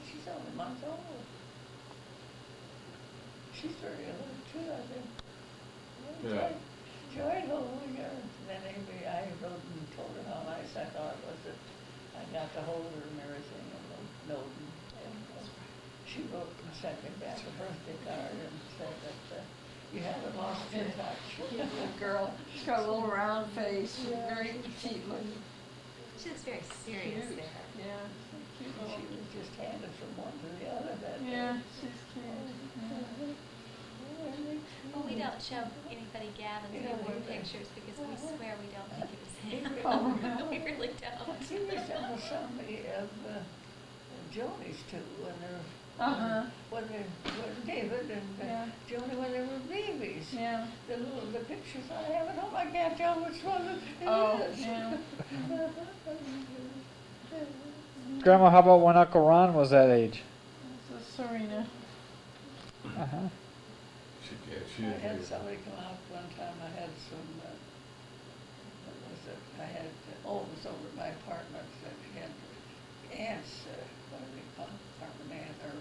She's only a month old. She's very little too, I think.
Yeah.
Enjoyed holding her. And then Amy, I wrote and told her how nice I thought it was that I got to hold her and everything and know. And she wrote and sent me back a birthday card and said that you haven't lost your touch.
Yeah, good girl. She's got a little round face, very petite looking.
She looks very serious
Cute.
there.
Yeah.
She was just handed from one to the other that
Yeah,
day.
she's cute.
Well, we don't show anybody Gavin's newborn pictures because we swear we don't think it was him.
Oh,
We really don't.
He resembles somebody of Joni's too when they're when David and Joni when they were babies.
Yeah.
The pictures I have at home, I can't tell which one it is.
Yeah.
Grandma, how about when Uncle Ron was that age?
This is Serena.
Uh-huh.
I had somebody come out one time, I had some, what was it, it was over at my apartment, that had ants, what do they call it, apartment ant, or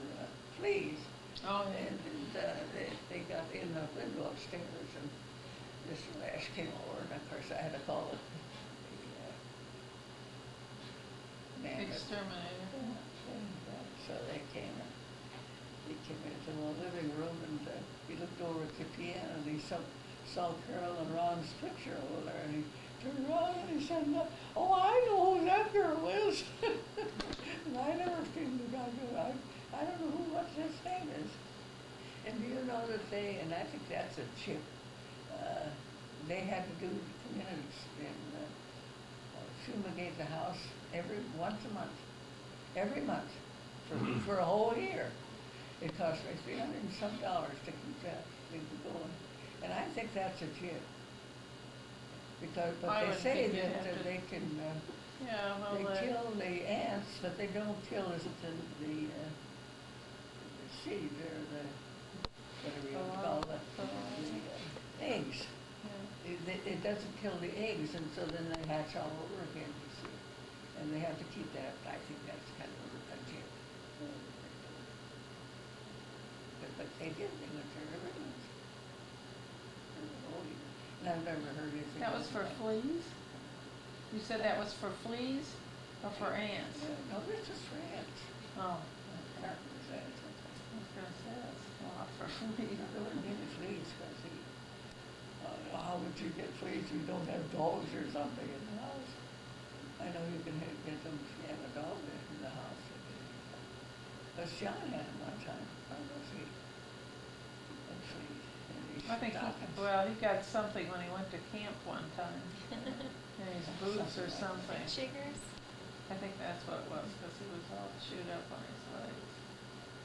fleas.
Oh, yeah.
And they got in the window upstairs, and this rash came over, and of course I had to call the man.
Exterminator.
So they came into the living room, and he looked over at the piano, and he saw Carol and Ron's picture over there, and he turned around and he said, "Oh, I know who that girl is." And I never seen the guy go, I don't know what his name is. And do you know that and I think that's a chip, they had to come in and fumigate the house once a month, every month, for a whole year. It cost me $300 and some to keep that thing going. And I think that's a jib. But they say that they can kill the ants, but they don't kill the seed or whatever you call the eggs. It doesn't kill the eggs, and so then they hatch all over again, you see. And they have to keep that. I think that's kind of a jib. But they did. They went there every month. And I've never heard anything.
That was for fleas? You said that was for fleas or for ants?
No, this is for ants.
Oh.
I was
going to say that's a lot for fleas.
There weren't many fleas, because how would you get fleas if you don't have dogs or something in the house? I know you can get them if you have a dog in the house. But John had them one time. I don't know if he had fleas.
I think he got something when he went to camp one time. In his boots or something.
Chiggers?
I think that's what it was, because he was all chewed up on his legs.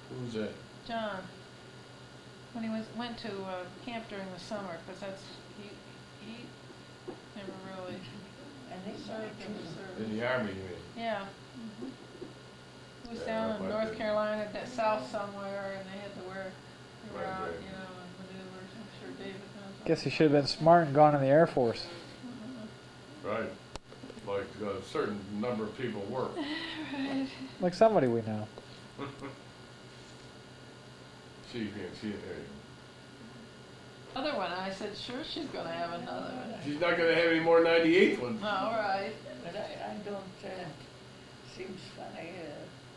Who's that?
John. When he went to camp during the summer, because he never really served in the service.
In the Army, you mean?
Yeah. Mm-hmm. He was down in North Carolina, south somewhere, and they had to wear out, and maneuvers. I'm sure David knows.
Guess he should have been smart and gone in the Air Force.
Right. Like a certain number of people work.
Right.
Like somebody we know.
She can't see it there.
Other one, I said, sure, she's gonna have another one.
She's not gonna have any more 98th ones.
All right.
But I don't, seems funny,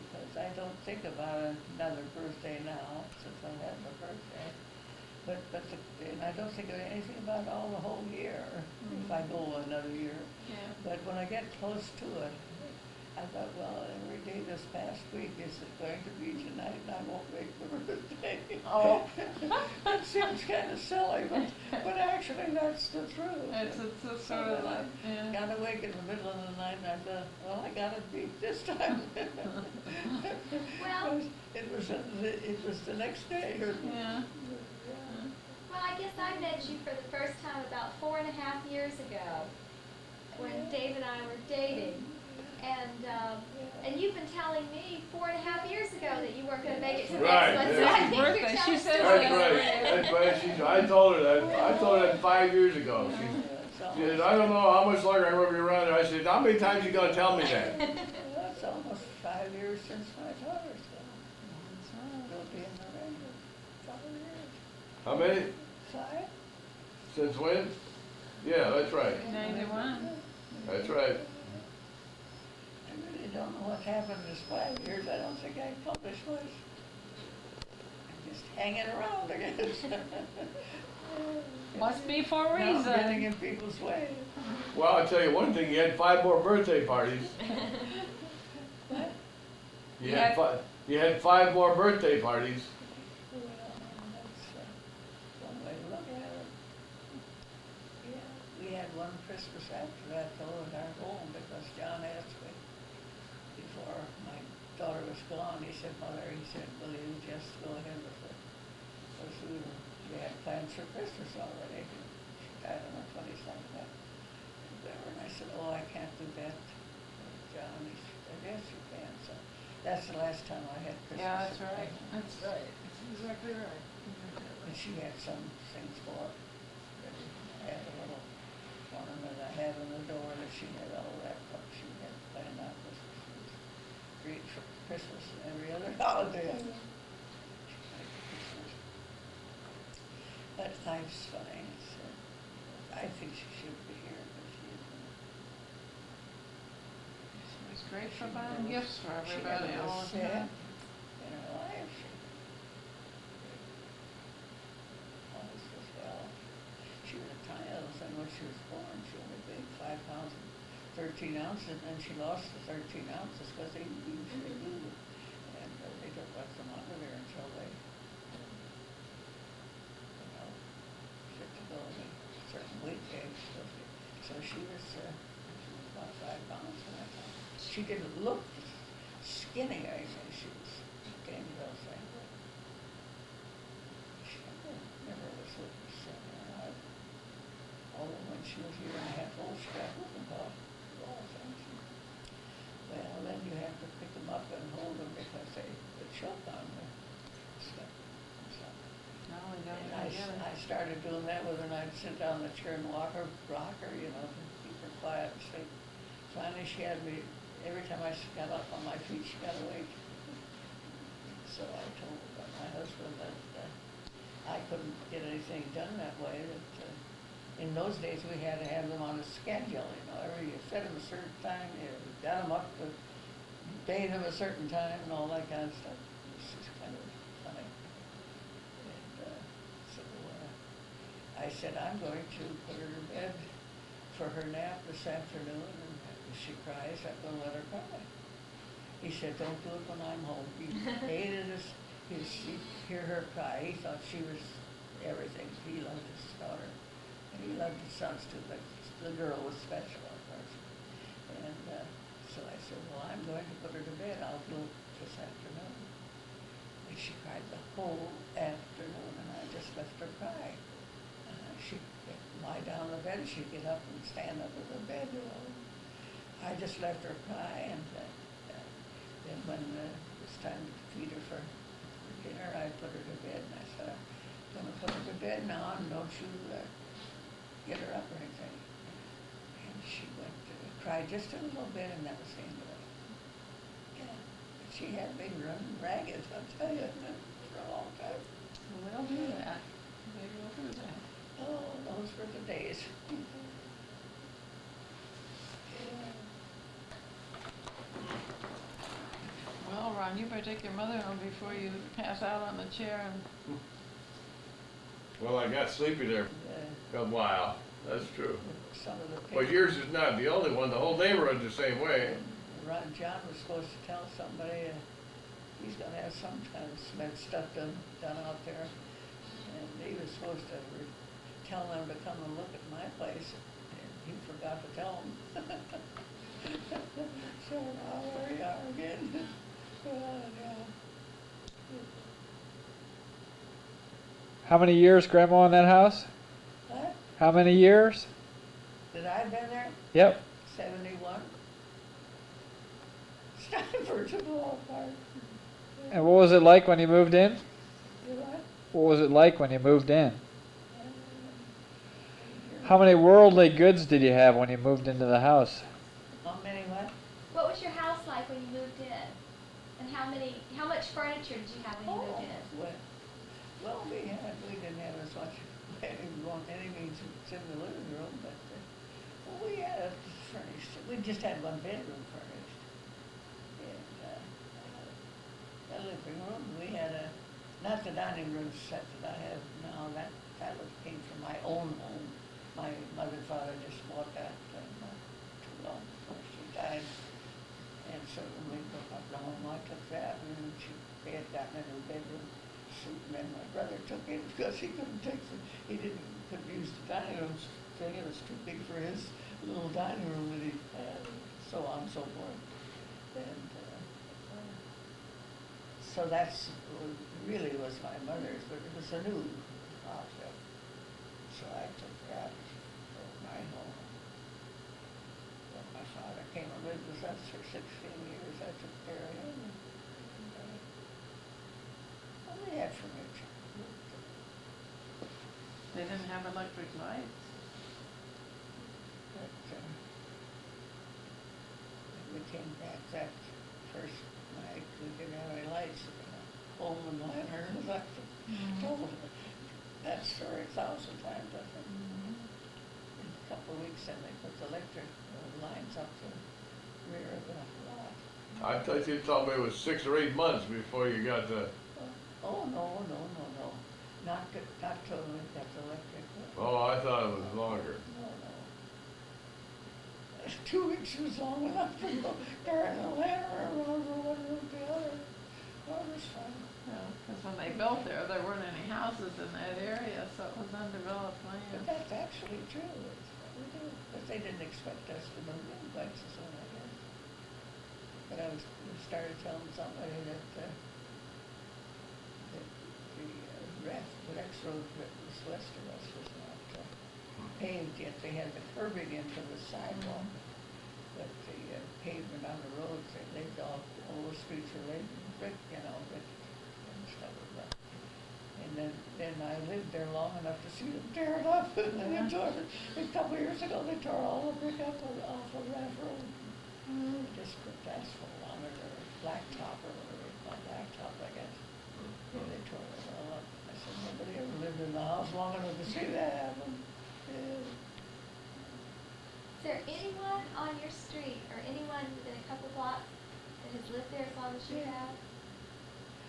because I don't think about another birthday now, since I had my birthday. And I don't think of anything about all the whole year, if I go another year.
Yeah.
But when I get close to it, I thought, well, every day this past week is going to be tonight, and I won't make the birthday.
Oh.
It seems kind of silly, but actually that's the truth.
It's sort of like, yeah.
Got awake in the middle of the night, and I thought, well, I got it beat this time.
Well,
it was the next day.
Yeah.
Well, I guess I met you for the first time about 4.5 years ago, when Dave and I were dating. And you've been telling me 4.5 years ago that you weren't going to make it to the
Right,
next one. So
yeah.
I think you're
Birthday,
telling
she
me
says
That's
that.
right. That's right. I told her that 5 years ago. She said, I don't know how much longer I'm going to be around there. I said, how many times are you going to tell me that?
That's almost 5 years since my daughter's gone. It'll be in November. 5 years.
How many?
5?
Since when? Yeah, that's right.
91.
That's right.
I really don't know what happened this 5 years. I don't think I published much. I'm just hanging around, I guess.
Must be for a
Not
reason.
getting in people's way.
Well, I'll tell you one thing. You had 5 more birthday parties. You had 5 more birthday parties.
Well, that's one way to look at it. Yeah, we had one Christmas after that, though, in our home, because John asked me before my daughter was gone. He said, Mother, will you just go ahead with it? Because we had plans for Christmas already. She died on the 22nd. And I said, oh, I can't do that, John. He said, yes, you can. So that's the last time I had Christmas.
Yeah, that's right. That's right. That's exactly right.
And she had some things for it. I had a little ornament I had on the door that she had all wrapped up. She had planned out Christmas. She was great for Christmas and every other holiday. She liked Christmas. But life's fine. So I think she should be here, but she isn't.
It's great for buying gifts for everybody all the time.
In her life, always was well. She was a tiny little thing when she was born. She only weighed 5 pounds and 13 ounces, and then she lost the 13 ounces because they usually do. And they don't let them under there until they, fit to go to a certain weight age. So she was about 5 pounds when I thought. She didn't look skinny or anything. She was a thin little thing. She never was looking skinny. Although when she was a year and a half old, she got whooping cough. Well, then you have to pick them up and hold them because they choke on the stuff.
No, we don't
And
get it.
I started doing that with her, and I'd sit down in the chair and rock her, to keep her quiet and sleep. Finally, she had me, every time I got up on my feet, she got awake. So I told my husband that I couldn't get anything done that way, that in those days we had to have them on a schedule, you fed them a certain time, you got them up to bathe them a certain time and all that kind of stuff. It's just kind of funny. And so I said, I'm going to put her to bed for her nap this afternoon, and if she cries, I'm going to let her cry. He said, don't do it when I'm home. He hated us. He'd hear her cry. He thought she was everything. He loved his daughter. And he loved his sons too, but the girl was special, of course. And so I said, well, I'm going to put her to bed. I'll do it this afternoon. And she cried the whole afternoon, and I just left her cry. She'd lie down on the bed, she'd get up and stand up in the bed. I just left her cry, and then when it was time to feed her for dinner, I put her to bed, and I said, I'm going to put her to bed now, and don't you get her up or anything. And she went to cry just a little bit, and that was the end of it. Yeah, but she had been running ragged, I'll tell you, for a long time.
We'll do that. We will do that. better take your mother home before you pass out on the chair and.
Well, I got sleepy there a while, that's true.
Some of the
But yours is not the only one, the whole neighborhood's the same way.
John was supposed to tell somebody he's gonna have some kind of cement stuff done out there. And he was supposed to tell them to come and look at my place, and he forgot to tell them. So now there you are again. Yeah.
How many years, Grandma, in that house?
What?
How many years?
Did I been there?
Yep.
71. Stratford to blow apart.
And what was it like when you moved in?
What?
What was it like when you moved in? How many worldly goods did you have when you moved into the house?
How many what?
What was your house like when you moved in? And how much furniture did you have when you moved in?
Well, we didn't have as much, any means it's in the living room, but we had it furnished. We just had one bedroom furnished. And the living room, we had not the dining room set that I have now, that came from my own home. My mother and father just bought that not too long before she died. And so when we broke up the home, I took that, and they had gotten a new bedroom suite, and then my brother took it because he couldn't use the dining room thing, it was too big for his little dining room that he had, and so on and so forth. And so that's really was my mother's, but it was a new object. So I took that for my home. When my father came and lived with us for 16 years, I took care of him. We had furniture.
They didn't have electric lights.
But we came back that first night, we didn't have any lights. Home and lantern, electric. Told that story 1,000 times, I think. In a couple of weeks, then they put the electric lines up the rear of the lot.
I thought you told me it was 6 or 8 months before you got the.
Oh, no. Not till we got the electric.
Oh, I thought it was longer.
No. 2 weeks was long enough to go carrying a lantern around from one room to the other. Well, it was fun.
Because when they built there weren't any houses in that area, so it was undeveloped land.
But that's actually true. But they didn't expect us to move in quite so soon, I guess. But I started telling somebody that the Rex Road that was west of us was not paved yet. They had the curbing into the sidewalk, but the pavement on the roads, they laid all the streets were laid in brick, brick and stuff like that. And then I lived there long enough to see them tear it up. And they tore it. A couple of years ago, they tore all the brick up off of that road. They just put asphalt on it, or blacktop, or whatever they call blacktop, I guess. And they tore it all up. I said, nobody ever lived in the house long enough to see that happen. Yeah.
Is there anyone on your street or anyone within a couple blocks that has lived there as long as you have?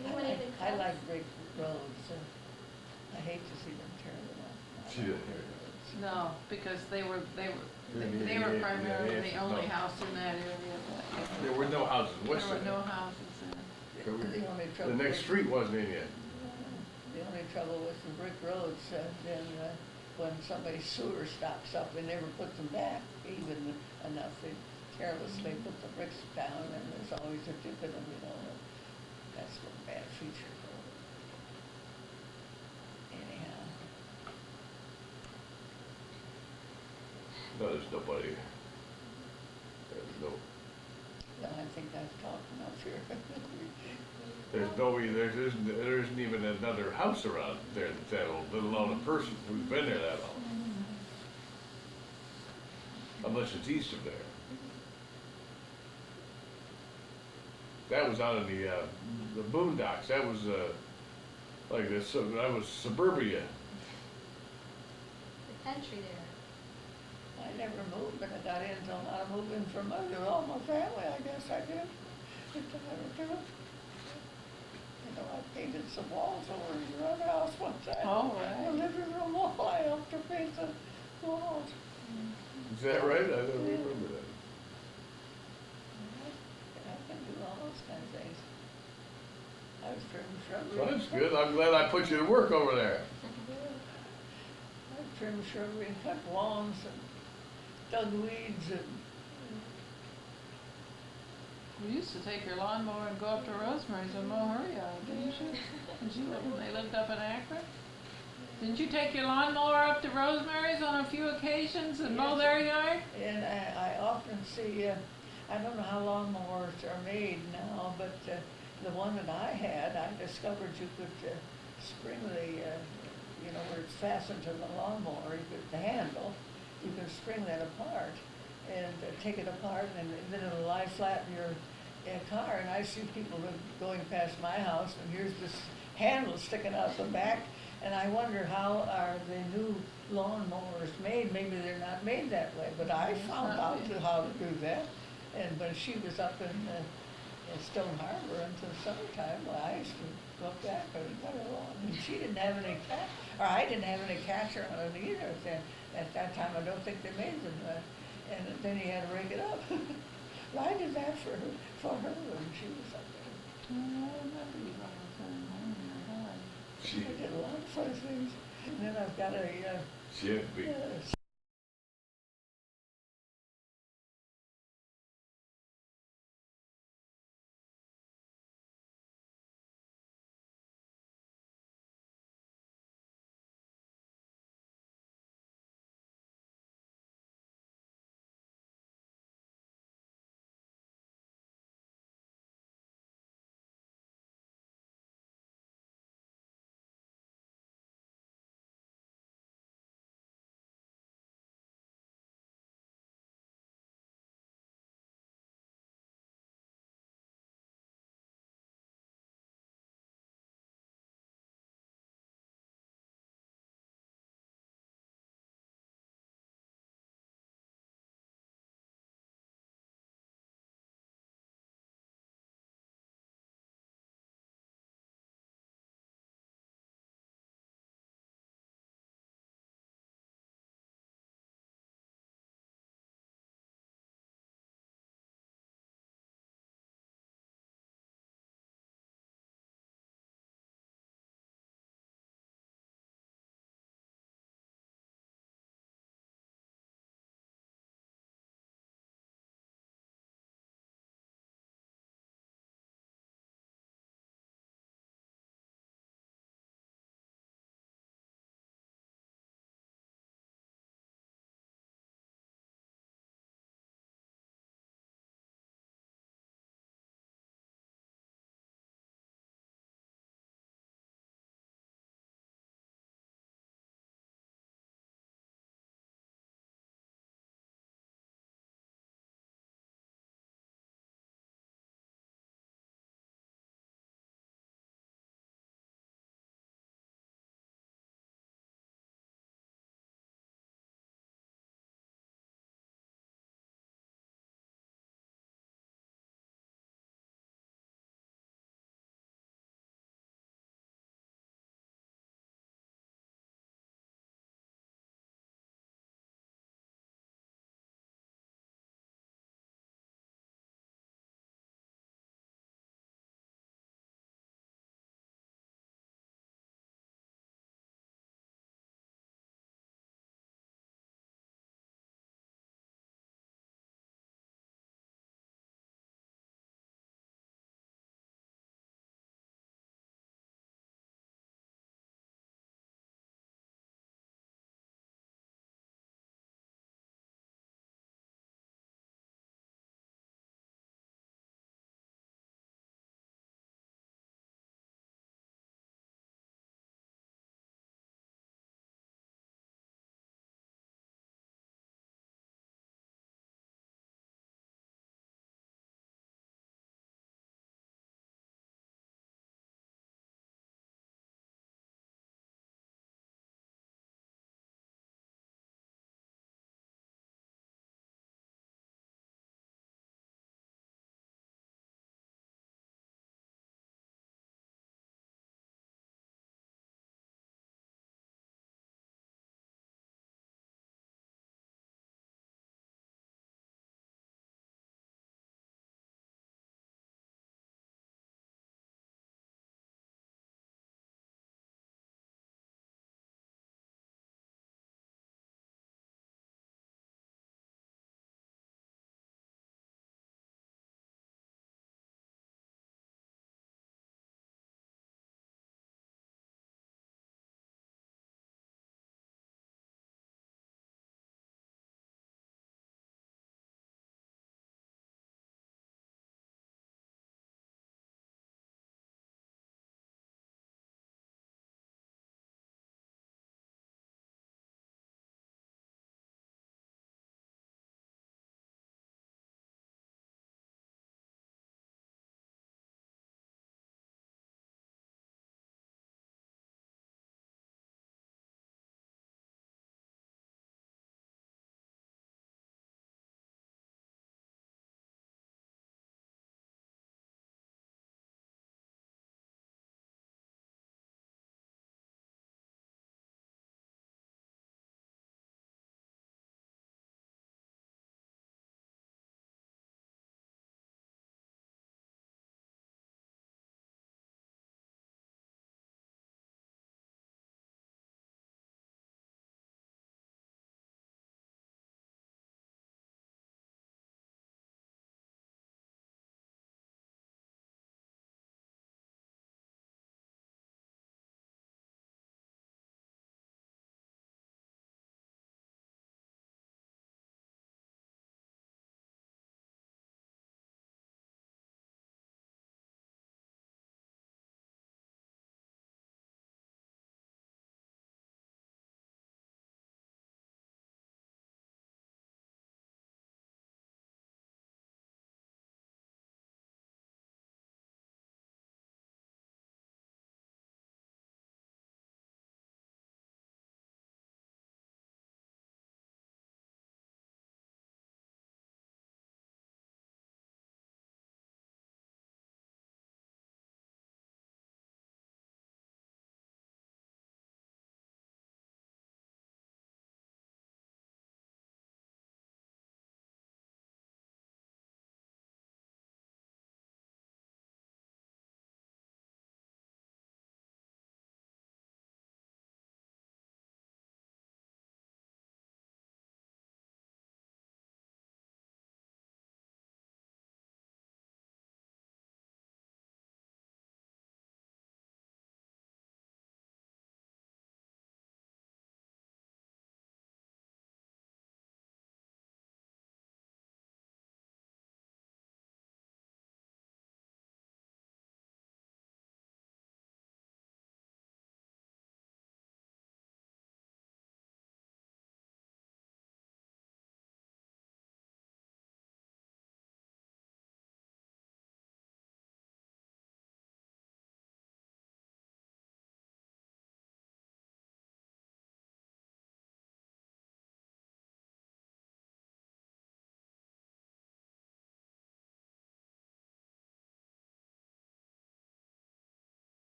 Anyone even close?
I like brick roads. I hate to see them tear them up.
She didn't hear you.
No, because they were primarily the only house in that area.
There were no houses west
There
of
were no
it.
houses in it.
The next street wasn't in yet.
The only trouble with the brick roads, then when somebody's sewer stops up, they never put them back even enough. They carelessly put the bricks down, and there's always a dip in them, That's one bad feature for it. Anyhow.
No, there's nobody. There's no.
No, I think I've talked enough here.
There isn't even another house around there that's that old, let alone a person who's been there that long. Unless it's east of there. That was out in the boondocks. That was like this. That was suburbia.
The country there.
I never moved, but I got into a lot of moving from under all my family, I guess I did. know, I painted some walls over in your other house one time.
Oh, right.
The living room wall, I helped her paint the walls.
Is that right? I don't remember that.
I can do all those kind of things. I've trimmed shrubbery.
Well, that's good. I'm glad I put you to work over there.
I've trimmed shrubbery and cut lawns and dug weeds and
You used to take your lawnmower and go up to Rosemary's and mow her yard, didn't you? Did you live when they lived up in Akron? Didn't you take your lawnmower up to Rosemary's on a few occasions and mow their yard?
And I often see, I don't know how lawnmowers are made now, but the one that I had, I discovered you could spring the, you know, where it's fastened to the lawnmower, the handle, you can spring that apart and take it apart, and then it'll lie flat in your car. And I see people going past my house, and here's this handle sticking out the back, and I wonder how are the new lawnmowers made. Maybe they're not made that way, but I found out how to do that. And when she was up in Stone Harbor until summertime, well, I used to go back and cut her lawn. And she didn't have any I didn't have any catcher on it either. At that time, I don't think they made them. And then he had to rig it up. Well, I did that for her when she was up there.
I remember you all the time.
I did a lot of fun things. And then I've got a